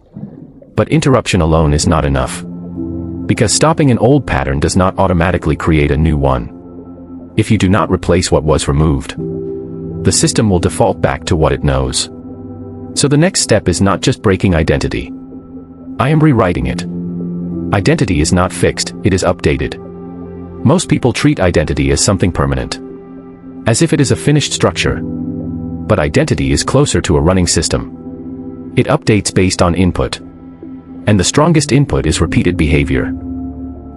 But interruption alone is not enough. Because stopping an old pattern does not automatically create a new one. If you do not replace what was removed, the system will default back to what it knows. So the next step is not just breaking identity. I am rewriting it. Identity is not fixed, it is updated. Most people treat identity as something permanent, as if it is a finished structure. But identity is closer to a running system. It updates based on input. And the strongest input is repeated behavior.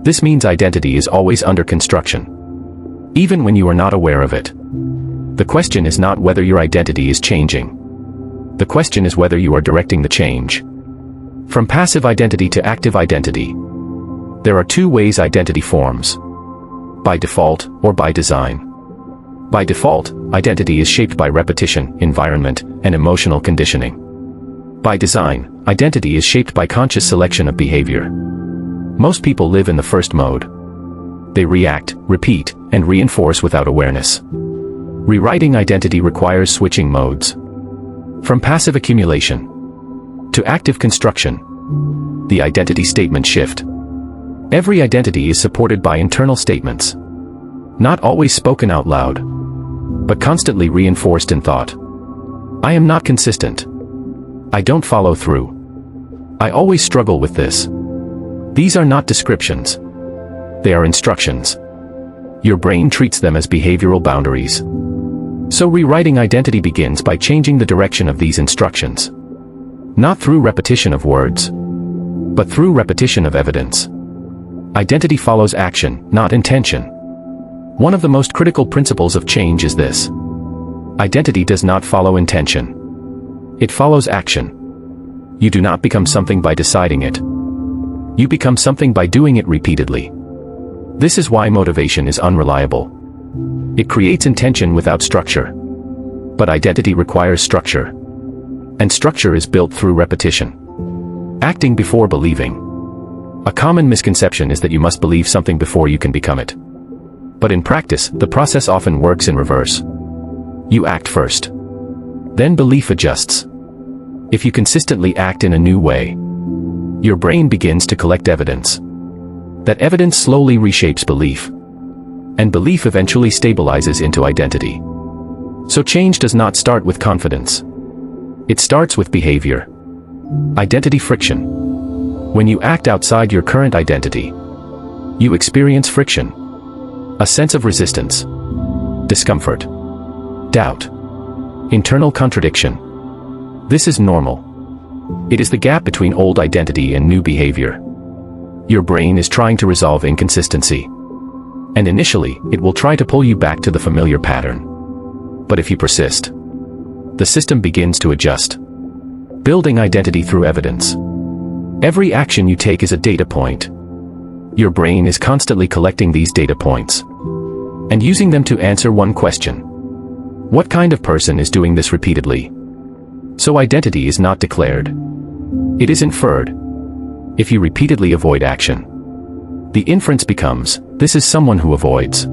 This means identity is always under construction, even when you are not aware of it. The question is not whether your identity is changing. The question is whether you are directing the change. From passive identity to active identity, there are two ways identity forms: by default or by design. By default, identity is shaped by repetition, environment, and emotional conditioning. By design, identity is shaped by conscious selection of behavior. Most people live in the first mode. They react, repeat, and reinforce without awareness. Rewriting identity requires switching modes. From passive accumulation to active construction, the identity statement shift. Every identity is supported by internal statements, not always spoken out loud, but constantly reinforced in thought. I am not consistent. I don't follow through. I always struggle with this. These are not descriptions. They are instructions. Your brain treats them as behavioral boundaries. So rewriting identity begins by changing the direction of these instructions. Not through repetition of words, but through repetition of evidence. Identity follows action, not intention. One of the most critical principles of change is this: identity does not follow intention. It follows action. You do not become something by deciding it. You become something by doing it repeatedly. This is why motivation is unreliable. It creates intention without structure. But identity requires structure. And structure is built through repetition. Acting before believing. A common misconception is that you must believe something before you can become it. But in practice, the process often works in reverse. You act first. Then belief adjusts. If you consistently act in a new way, your brain begins to collect evidence. That evidence slowly reshapes belief. And belief eventually stabilizes into identity. So change does not start with confidence. It starts with behavior. Identity friction. When you act outside your current identity, you experience friction. A sense of resistance, discomfort, doubt, internal contradiction. This is normal. It is the gap between old identity and new behavior. Your brain is trying to resolve inconsistency. And initially, it will try to pull you back to the familiar pattern. But if you persist, the system begins to adjust. Building identity through evidence. Every action you take is a data point. Your brain is constantly collecting these data points and using them to answer one question: what kind of person is doing this repeatedly? So identity is not declared. It is inferred. If you repeatedly avoid action, the inference becomes, this is someone who avoids.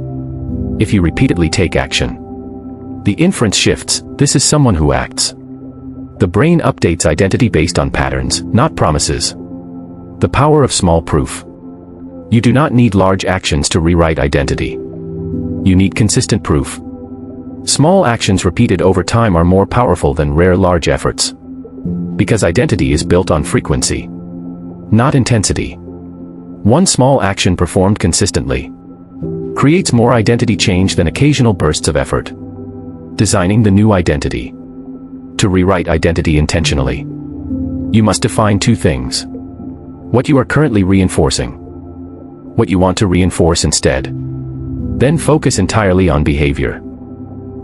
If you repeatedly take action, the inference shifts, this is someone who acts. The brain updates identity based on patterns, not promises. The power of small proof. You do not need large actions to rewrite identity. You need consistent proof. Small actions repeated over time are more powerful than rare large efforts. Because identity is built on frequency, not intensity. One small action performed consistently creates more identity change than occasional bursts of effort. Designing the new identity. To rewrite identity intentionally, you must define two things: what you are currently reinforcing, what you want to reinforce instead. Then focus entirely on behavior.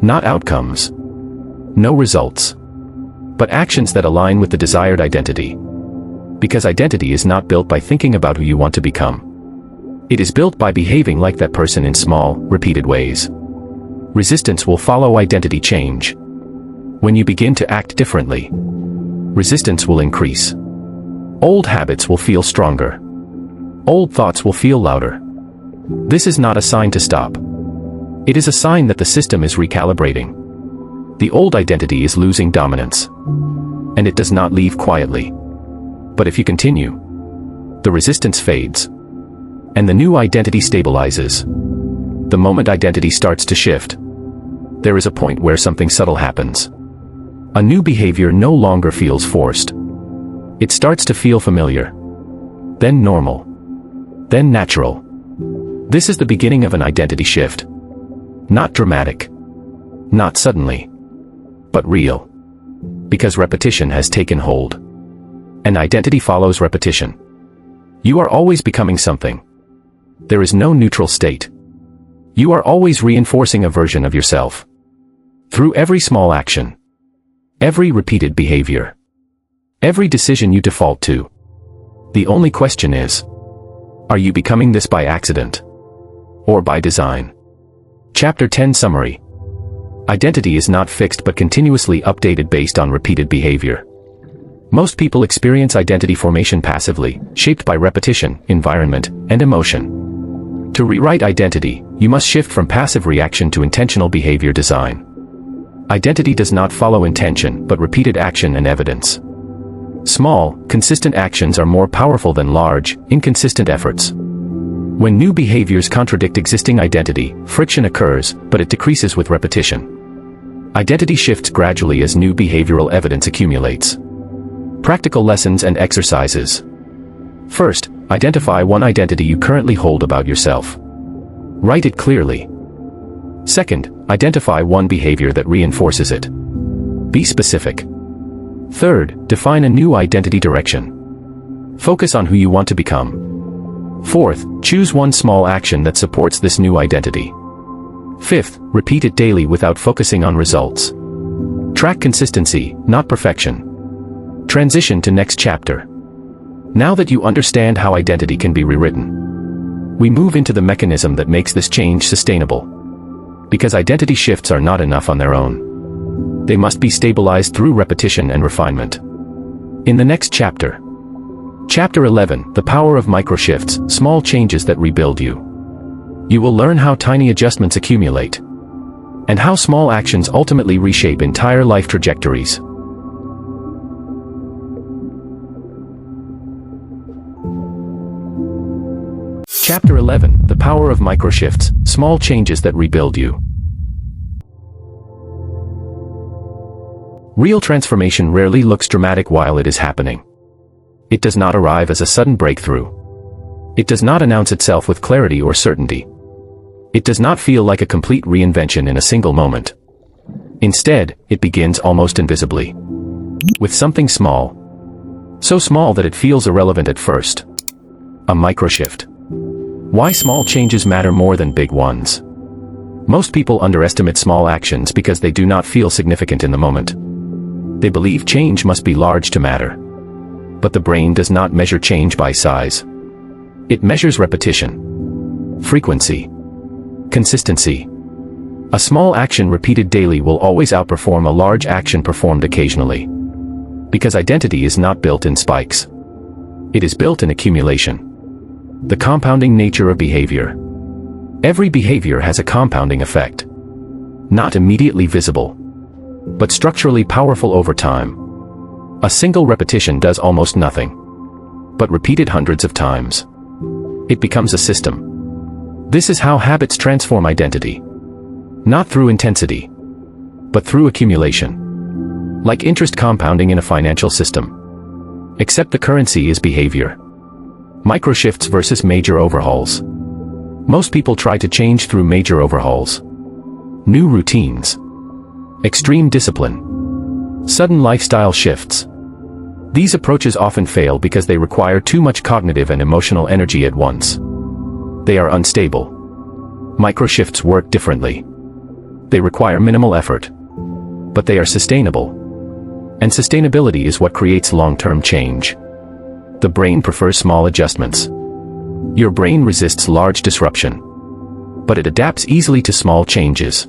Not outcomes. No results. But actions that align with the desired identity. Because identity is not built by thinking about who you want to become. It is built by behaving like that person in small, repeated ways. Resistance will follow identity change. When you begin to act differently, resistance will increase. Old habits will feel stronger. Old thoughts will feel louder. This is not a sign to stop. It is a sign that the system is recalibrating. The old identity is losing dominance. and it does not leave quietly. But if you continue, the resistance fades, and the new identity stabilizes. The moment identity starts to shift, there is a point where something subtle happens. A new behavior no longer feels forced. It starts to feel familiar, then normal, then natural. This is the beginning of an identity shift. Not dramatic, not suddenly, but real. Because repetition has taken hold. An identity follows repetition. You are always becoming something. There is no neutral state. You are always reinforcing a version of yourself. Through every small action, every repeated behavior, every decision you default to. The only question is, are you becoming this by accident? Or by design? Chapter 10 Summary. Identity is not fixed but continuously updated based on repeated behavior. Most people experience identity formation passively, shaped by repetition, environment, and emotion. To rewrite identity, you must shift from passive reaction to intentional behavior design. Identity does not follow intention, but repeated action and evidence. Small, consistent actions are more powerful than large, inconsistent efforts. When new behaviors contradict existing identity, friction occurs, but it decreases with repetition. Identity shifts gradually as new behavioral evidence accumulates. Practical lessons and exercises. First, identify one identity you currently hold about yourself. Write it clearly. Second, identify one behavior that reinforces it. Be specific. Third, define a new identity direction. Focus on who you want to become. Fourth, choose one small action that supports this new identity. Fifth, repeat it daily without focusing on results. Track consistency, not perfection. Transition to next chapter. Now that you understand how identity can be rewritten, we move into the mechanism that makes this change sustainable. Because identity shifts are not enough on their own. They must be stabilized through repetition and refinement. In the next chapter, Chapter 11, The Power of Microshifts, Small Changes that Rebuild You. You will learn how tiny adjustments accumulate, and how small actions ultimately reshape entire life trajectories. Chapter 11, The Power of Microshifts, Small Changes that Rebuild You. Real transformation rarely looks dramatic while it is happening. It does not arrive as a sudden breakthrough. It does not announce itself with clarity or certainty. It does not feel like a complete reinvention in a single moment. Instead, it begins almost invisibly. With something small. So small that it feels irrelevant at first. A microshift. Why small changes matter more than big ones. Most people underestimate small actions because they do not feel significant in the moment. They believe change must be large to matter. But the brain does not measure change by size. It measures repetition, frequency, consistency. A small action repeated daily will always outperform a large action performed occasionally. Because identity is not built in spikes. It is built in accumulation. The compounding nature of behavior. Every behavior has a compounding effect. Not immediately visible, but structurally powerful over time. A single repetition does almost nothing. But repeated hundreds of times, it becomes a system. This is how habits transform identity. Not through intensity, but through accumulation. Like interest compounding in a financial system. Except the currency is behavior. Microshifts versus major overhauls. Most people try to change through major overhauls. New routines. Extreme discipline. Sudden lifestyle shifts. These approaches often fail because they require too much cognitive and emotional energy at once. They are unstable. Microshifts work differently. They require minimal effort. But they are sustainable. And sustainability is what creates long-term change. The brain prefers small adjustments. Your brain resists large disruption. But it adapts easily to small changes.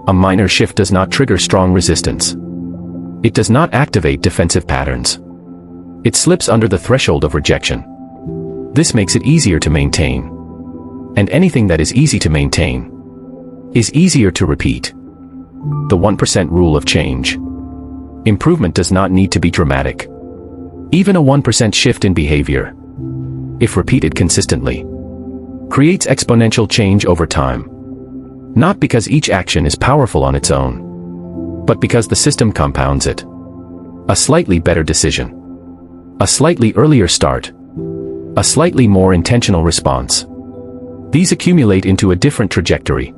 A minor shift does not trigger strong resistance. It does not activate defensive patterns. It slips under the threshold of rejection. This makes it easier to maintain. And anything that is easy to maintain is easier to repeat. The 1% rule of change. Improvement does not need to be dramatic. Even a 1% shift in behavior, if repeated consistently, creates exponential change over time. Not because each action is powerful on its own, but because the system compounds it. A slightly better decision, a slightly earlier start, a slightly more intentional response. These accumulate into a different trajectory.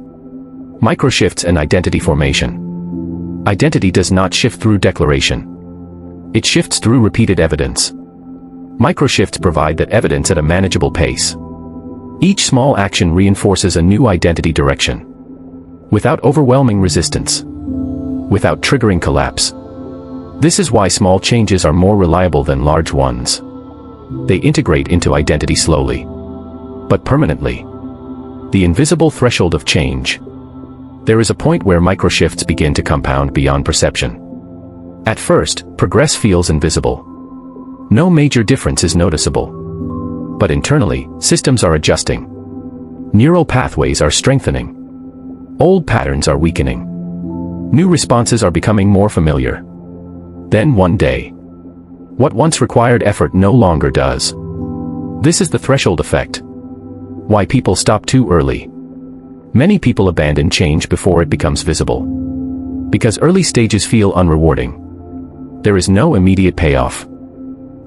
Microshifts and identity formation. Identity does not shift through declaration. It shifts through repeated evidence. Microshifts provide that evidence at a manageable pace. Each small action reinforces a new identity direction, without overwhelming resistance, without triggering collapse. This is why small changes are more reliable than large ones. They integrate into identity slowly, but permanently. The invisible threshold of change. There is a point where microshifts begin to compound beyond perception. At first, progress feels invisible. No major difference is noticeable. But internally, systems are adjusting. Neural pathways are strengthening. Old patterns are weakening. New responses are becoming more familiar. Then one day, what once required effort no longer does. This is the threshold effect. Why people stop too early. Many people abandon change before it becomes visible. Because early stages feel unrewarding. There is no immediate payoff.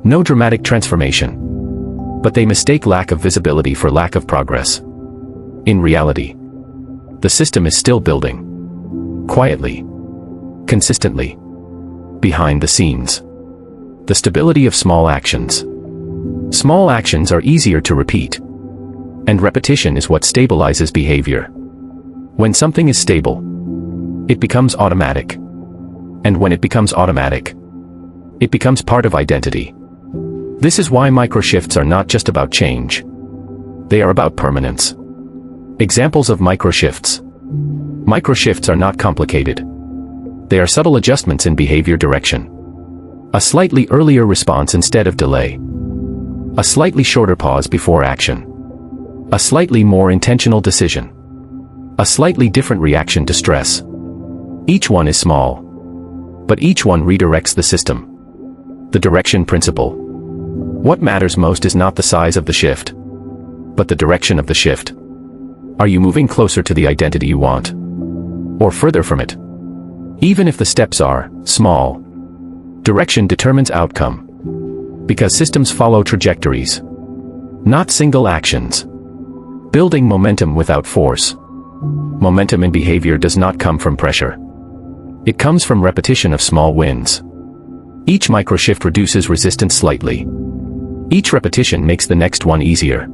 No dramatic transformation. But they mistake lack of visibility for lack of progress. In reality, the system is still building. Quietly. Consistently. Behind the scenes. The stability of small actions. Small actions are easier to repeat. And repetition is what stabilizes behavior. When something is stable, it becomes automatic. And when it becomes automatic, it becomes part of identity. This is why microshifts are not just about change. They are about permanence. Examples of microshifts. Microshifts are not complicated. They are subtle adjustments in behavior direction. A slightly earlier response instead of delay. A slightly shorter pause before action. A slightly more intentional decision. A slightly different reaction to stress. Each one is small. But each one redirects the system. The direction principle. What matters most is not the size of the shift, but the direction of the shift. Are you moving closer to the identity you want? Or further from it? Even if the steps are small, direction determines outcome. Because systems follow trajectories, not single actions. Building momentum without force. Momentum in behavior does not come from pressure. It comes from repetition of small wins. Each microshift reduces resistance slightly. Each repetition makes the next one easier.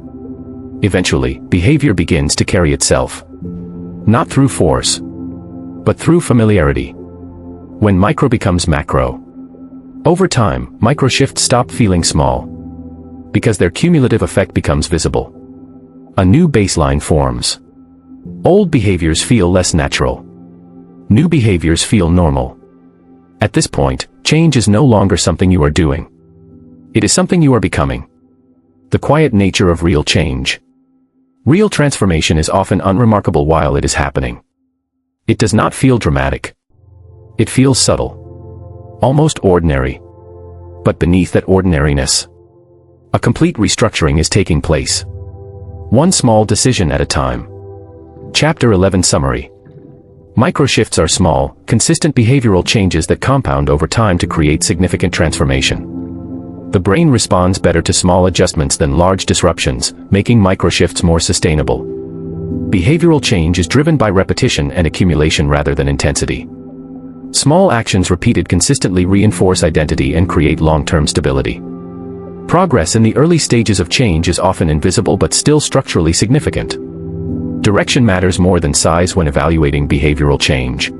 Eventually, behavior begins to carry itself. Not through force, but through familiarity. When micro becomes macro. Over time, microshifts stop feeling small. Because their cumulative effect becomes visible. A new baseline forms. Old behaviors feel less natural. New behaviors feel normal. At this point, change is no longer something you are doing. It is something you are becoming. The quiet nature of real change. Real transformation is often unremarkable while it is happening. It does not feel dramatic. It feels subtle. Almost ordinary. But beneath that ordinariness, a complete restructuring is taking place. One small decision at a time. Chapter 11 Summary. Microshifts are small, consistent behavioral changes that compound over time to create significant transformation. The brain responds better to small adjustments than large disruptions, making microshifts more sustainable. Behavioral change is driven by repetition and accumulation rather than intensity. Small actions repeated consistently reinforce identity and create long-term stability. Progress in the early stages of change is often invisible but still structurally significant. Direction matters more than size when evaluating behavioral change.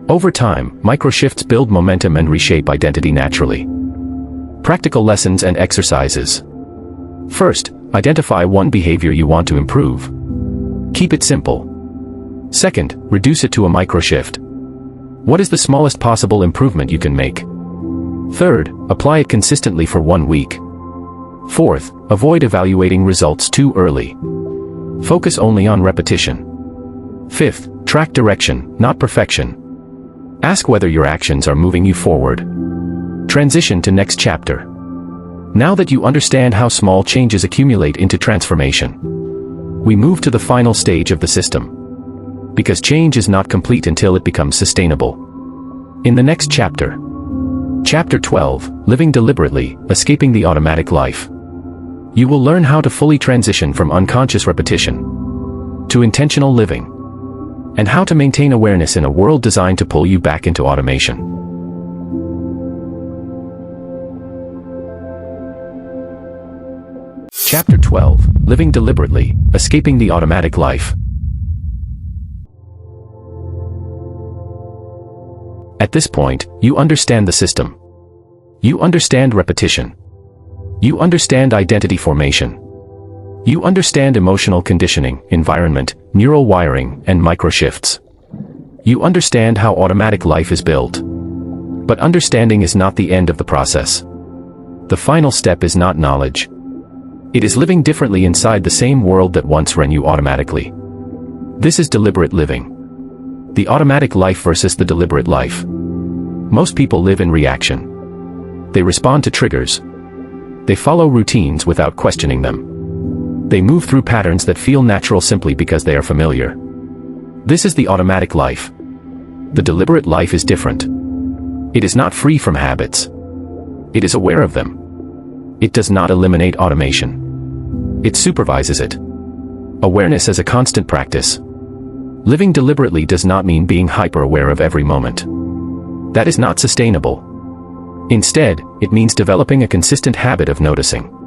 Over time, microshifts build momentum and reshape identity naturally. Practical lessons and exercises. First, identify one behavior you want to improve. Keep it simple. Second, reduce it to a microshift. What is the smallest possible improvement you can make? Third, apply it consistently for 1 week. Fourth, avoid evaluating results too early. Focus only on repetition. Fifth, track direction, not perfection. Ask whether your actions are moving you forward. Transition to next chapter. Now that you understand how small changes accumulate into transformation, we move to the final stage of the system. Because change is not complete until it becomes sustainable. In the next chapter, Chapter 12, Living Deliberately, Escaping the Automatic Life, you will learn how to fully transition from unconscious repetition to intentional living, and how to maintain awareness in a world designed to pull you back into automation. Chapter 12, Living Deliberately, Escaping the Automatic Life. At this point, you understand the system. You understand repetition. You understand identity formation. You understand emotional conditioning, environment, neural wiring, and microshifts. You understand how automatic life is built. But understanding is not the end of the process. The final step is not knowledge. It is living differently inside the same world that once ran you automatically. This is deliberate living. The automatic life versus the deliberate life. Most people live in reaction. They respond to triggers. They follow routines without questioning them. They move through patterns that feel natural simply because they are familiar. This is the automatic life. The deliberate life is different. It is not free from habits. It is aware of them. It does not eliminate automation. It supervises it. Awareness as a constant practice. Living deliberately does not mean being hyper-aware of every moment. That is not sustainable. Instead, it means developing a consistent habit of noticing.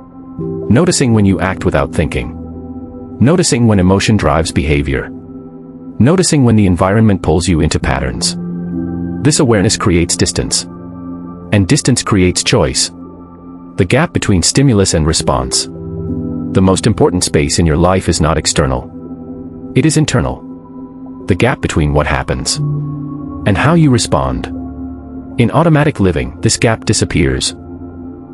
Noticing when you act without thinking. Noticing when emotion drives behavior. Noticing when the environment pulls you into patterns. This awareness creates distance. And distance creates choice. The gap between stimulus and response. The most important space in your life is not external. It is internal. The gap between what happens and how you respond. In automatic living, this gap disappears.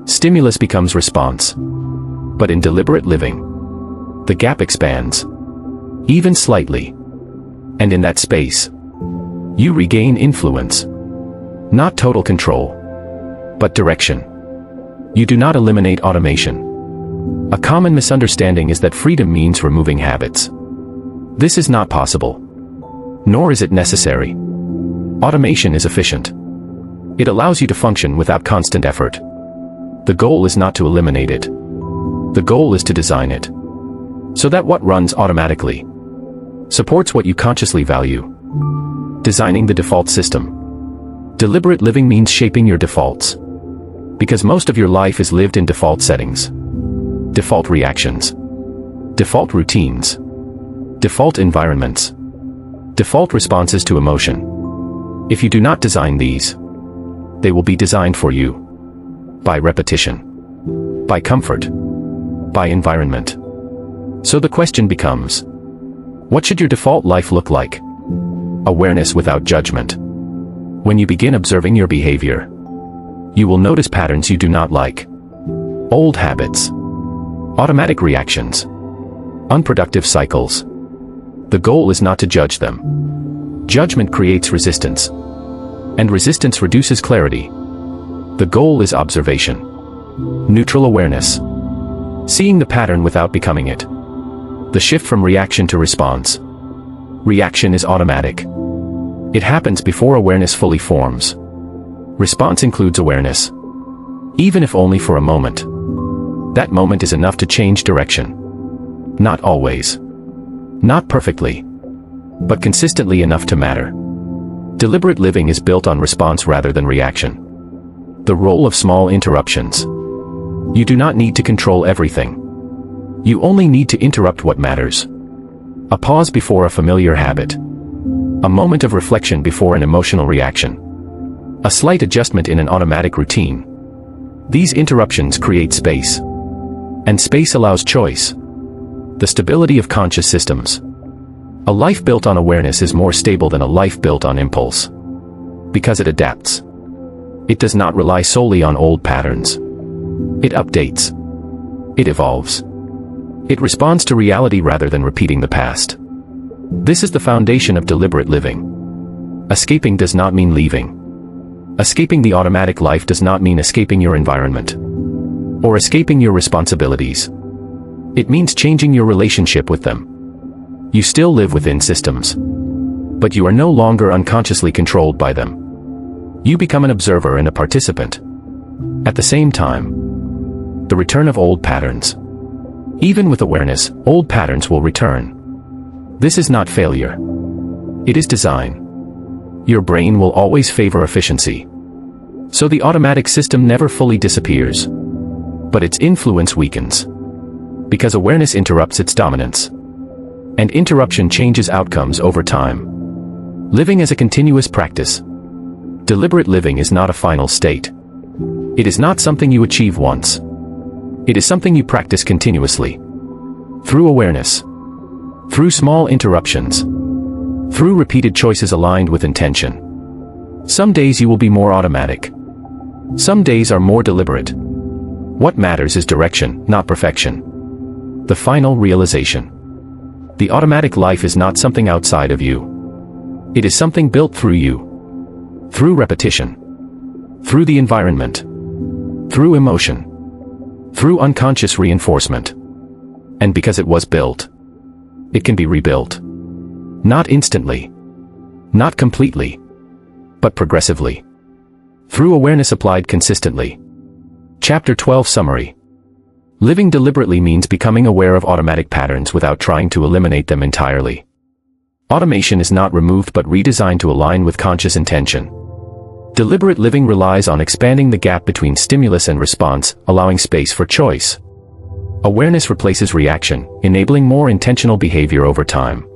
Stimulus becomes response. But in deliberate living, the gap expands. Even slightly. And in that space, you regain influence. Not total control, but direction. You do not eliminate automation. A common misunderstanding is that freedom means removing habits. This is not possible. Nor is it necessary. Automation is efficient. It allows you to function without constant effort. The goal is not to eliminate it. The goal is to design it. So that what runs automatically supports what you consciously value. Designing the default system. Deliberate living means shaping your defaults. Because most of your life is lived in default settings. Default reactions. Default routines. Default environments. Default responses to emotion. If you do not design these, they will be designed for you. By repetition. By comfort. By environment. So the question becomes, what should your default life look like? Awareness without judgment. When you begin observing your behavior, you will notice patterns you do not like. Old habits. Automatic reactions. Unproductive cycles. The goal is not to judge them. Judgment creates resistance. And resistance reduces clarity. The goal is observation. Neutral awareness. Seeing the pattern without becoming it. The shift from reaction to response. Reaction is automatic. It happens before awareness fully forms. Response includes awareness. Even if only for a moment. That moment is enough to change direction. Not always. Not perfectly. But consistently enough to matter. Deliberate living is built on response rather than reaction. The role of small interruptions. You do not need to control everything. You only need to interrupt what matters. A pause before a familiar habit. A moment of reflection before an emotional reaction. A slight adjustment in an automatic routine. These interruptions create space. And space allows choice. The stability of conscious systems. A life built on awareness is more stable than a life built on impulse. Because it adapts. It does not rely solely on old patterns. It updates. It evolves. It responds to reality rather than repeating the past. This is the foundation of deliberate living. Escaping does not mean leaving. Escaping the automatic life does not mean escaping your environment or escaping your responsibilities. It means changing your relationship with them. You still live within systems, but you are no longer unconsciously controlled by them. You become an observer and a participant. At the same time, the return of old patterns. Even with awareness, old patterns will return. This is not failure. It is design. Your brain will always favor efficiency. So the automatic system never fully disappears, but its influence weakens. Because awareness interrupts its dominance. And interruption changes outcomes over time. Living as a continuous practice. Deliberate living is not a final state. It is not something you achieve once. It is something you practice continuously. Through awareness. Through small interruptions. Through repeated choices aligned with intention. Some days you will be more automatic. Some days are more deliberate. What matters is direction, not perfection. The final realization. The automatic life is not something outside of you. It is something built through you. Through repetition. Through the environment. Through emotion. Through unconscious reinforcement. And because it was built, it can be rebuilt. Not instantly. Not completely. But progressively. Through awareness applied consistently. Chapter 12 Summary. Living deliberately means becoming aware of automatic patterns without trying to eliminate them entirely. Automation is not removed but redesigned to align with conscious intention. Deliberate living relies on expanding the gap between stimulus and response, allowing space for choice. Awareness replaces reaction, enabling more intentional behavior over time.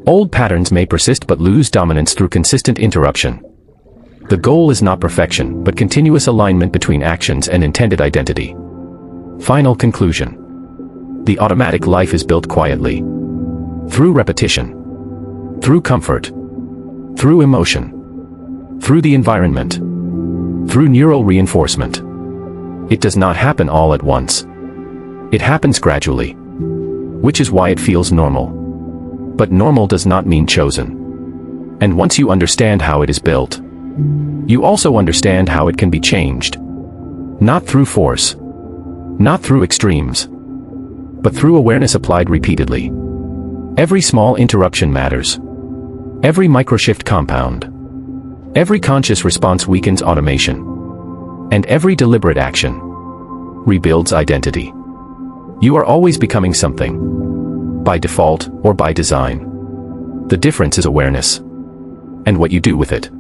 Old patterns may persist but lose dominance through consistent interruption. The goal is not perfection, but continuous alignment between actions and intended identity. Final conclusion. The automatic life is built quietly. Through repetition. Through comfort. Through emotion. Through the environment. Through neural reinforcement. It does not happen all at once. It happens gradually. Which is why it feels normal. But normal does not mean chosen. And once you understand how it is built, you also understand how it can be changed. Not through force. Not through extremes. But through awareness applied repeatedly. Every small interruption matters. Every microshift compound. Every conscious response weakens automation. And every deliberate action rebuilds identity. You are always becoming something. By default or by design. The difference is awareness. And what you do with it.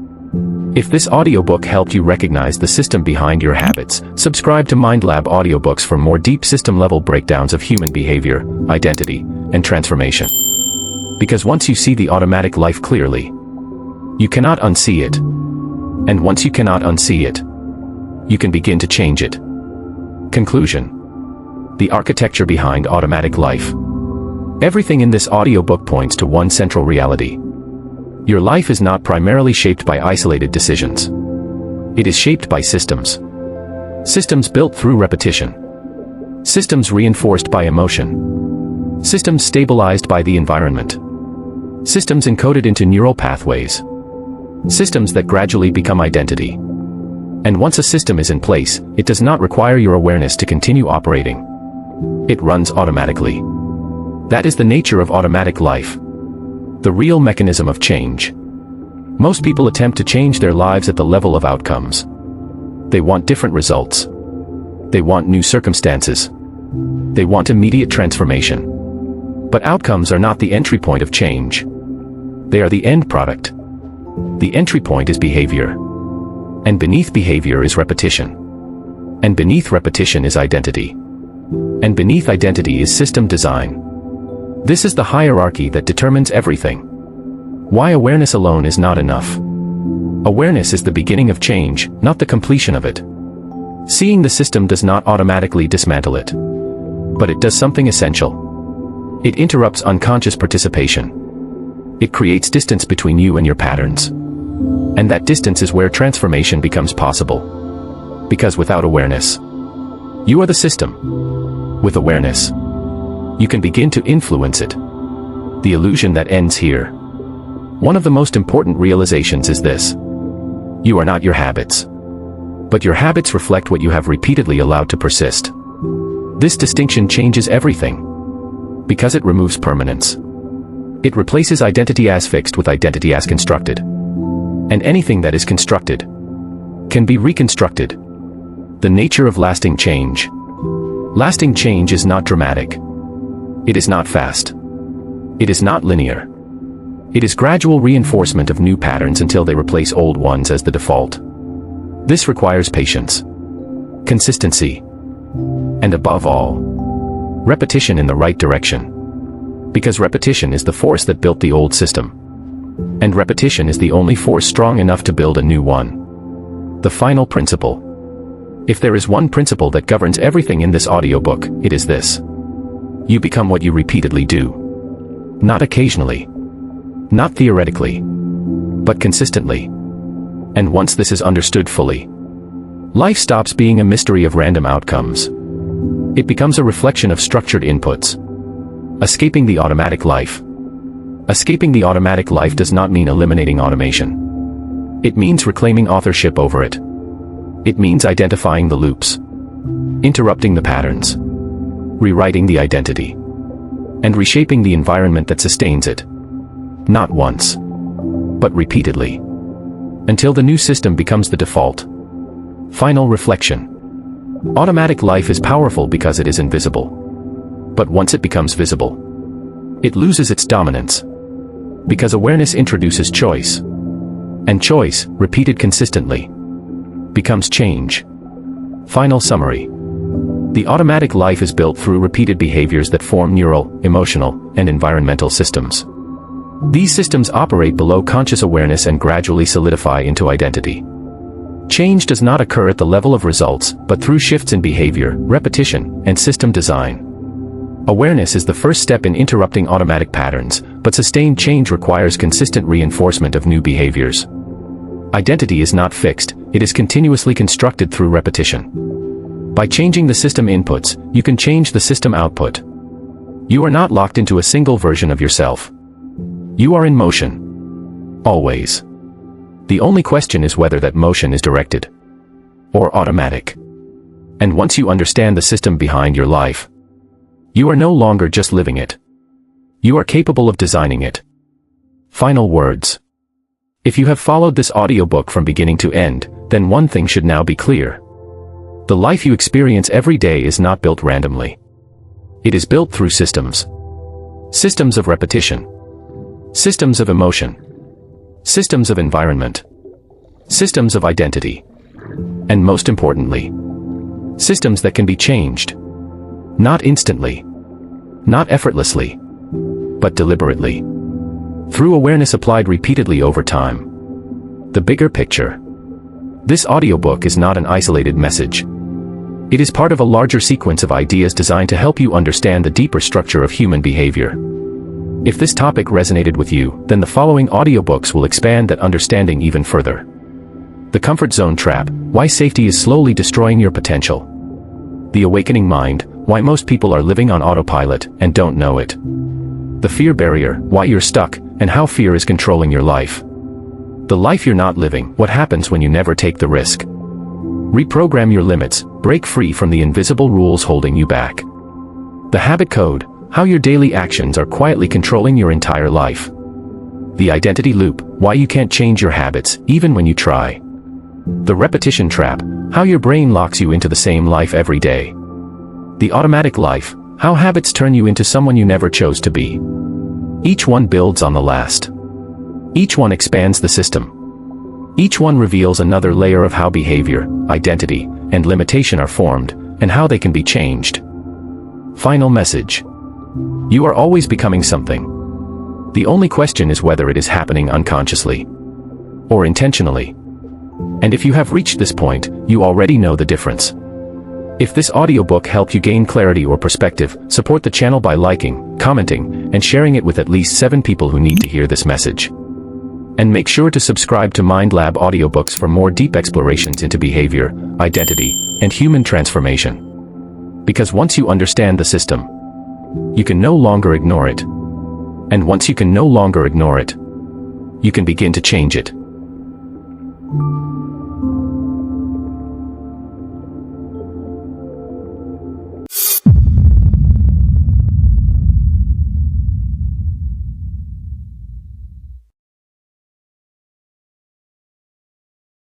If this audiobook helped you recognize the system behind your habits, subscribe to MindLab audiobooks for more deep system-level breakdowns of human behavior, identity, and transformation. Because once you see the automatic life clearly, you cannot unsee it. And once you cannot unsee it, you can begin to change it. Conclusion. The architecture behind automatic life. Everything in this audiobook points to one central reality. Your life is not primarily shaped by isolated decisions. It is shaped by systems. Systems built through repetition. Systems reinforced by emotion. Systems stabilized by the environment. Systems encoded into neural pathways. Systems that gradually become identity. And once a system is in place, it does not require your awareness to continue operating. It runs automatically. That is the nature of automatic life. The real mechanism of change. Most people attempt to change their lives at the level of outcomes. They want different results. They want new circumstances. They want immediate transformation. But outcomes are not the entry point of change. They are the end product. The entry point is behavior. And beneath behavior is repetition. And beneath repetition is identity. And beneath identity is system design. This is the hierarchy that determines everything. Why awareness alone is not enough. Awareness is the beginning of change, not the completion of it. Seeing the system does not automatically dismantle it. But it does something essential. It interrupts unconscious participation. It creates distance between you and your patterns. And that distance is where transformation becomes possible. Because without awareness, you are the system. With awareness, you can begin to influence it. The illusion that ends here. One of the most important realizations is this: you are not your habits. But your habits reflect what you have repeatedly allowed to persist. This distinction changes everything, because it removes permanence. It replaces identity as fixed with identity as constructed. And anything that is constructed can be reconstructed. The nature of lasting change. Lasting change is not dramatic. It is not fast. It is not linear. It is gradual reinforcement of new patterns until they replace old ones as the default. This requires patience, consistency, and above all, repetition in the right direction. Because repetition is the force that built the old system. And repetition is the only force strong enough to build a new one. The final principle. If there is one principle that governs everything in this audiobook, it is this: you become what you repeatedly do. Not occasionally. Not theoretically. But consistently. And once this is understood fully, life stops being a mystery of random outcomes. It becomes a reflection of structured inputs. Escaping the automatic life. Escaping the automatic life does not mean eliminating automation. It means reclaiming authorship over it. It means identifying the loops, interrupting the patterns, rewriting the identity, and reshaping the environment that sustains it. Not once, but repeatedly, until the new system becomes the default. Final reflection. Automatic life is powerful because it is invisible. But once it becomes visible, it loses its dominance. Because awareness introduces choice. And choice, repeated consistently, becomes change. Final summary. The automatic life is built through repeated behaviors that form neural, emotional, and environmental systems. These systems operate below conscious awareness and gradually solidify into identity. Change does not occur at the level of results, but through shifts in behavior, repetition, and system design. Awareness is the first step in interrupting automatic patterns, but sustained change requires consistent reinforcement of new behaviors. Identity is not fixed, it is continuously constructed through repetition. By changing the system inputs, you can change the system output. You are not locked into a single version of yourself. You are in motion. Always. The only question is whether that motion is directed or automatic. And once you understand the system behind your life, you are no longer just living it. You are capable of designing it. Final words. If you have followed this audiobook from beginning to end, then one thing should now be clear. The life you experience every day is not built randomly. It is built through systems. Systems of repetition. Systems of emotion. Systems of environment. Systems of identity. And most importantly, systems that can be changed. Not instantly. Not effortlessly. But deliberately. Through awareness applied repeatedly over time. The bigger picture. This audiobook is not an isolated message. It is part of a larger sequence of ideas designed to help you understand the deeper structure of human behavior. If this topic resonated with you, then the following audiobooks will expand that understanding even further. The Comfort Zone Trap: Why Safety is Slowly Destroying Your Potential. The Awakening Mind: Why Most People are Living on Autopilot and Don't Know It. The Fear Barrier: Why You're Stuck and How Fear is Controlling Your Life. The Life You're Not Living: What Happens When You Never Take the Risk. Reprogram Your Limits: Break free from the invisible rules holding you back. The Habit Code: How your daily actions are quietly controlling your entire life. The Identity Loop: Why you can't change your habits, even when you try. The Repetition Trap: How your brain locks you into the same life every day. The Automatic Life: How habits turn you into someone you never chose to be. Each one builds on the last. Each one expands the system. Each one reveals another layer of how behavior, identity, and limitation are formed, and how they can be changed. Final message. You are always becoming something. The only question is whether it is happening unconsciously or intentionally. And if you have reached this point, you already know the difference. If this audiobook helped you gain clarity or perspective, support the channel by liking, commenting, and sharing it with at least 7 people who need to hear this message. And make sure to subscribe to Mind Lab audiobooks for more deep explorations into behavior, identity, and human transformation. Because once you understand the system, you can no longer ignore it. And once you can no longer ignore it, you can begin to change it.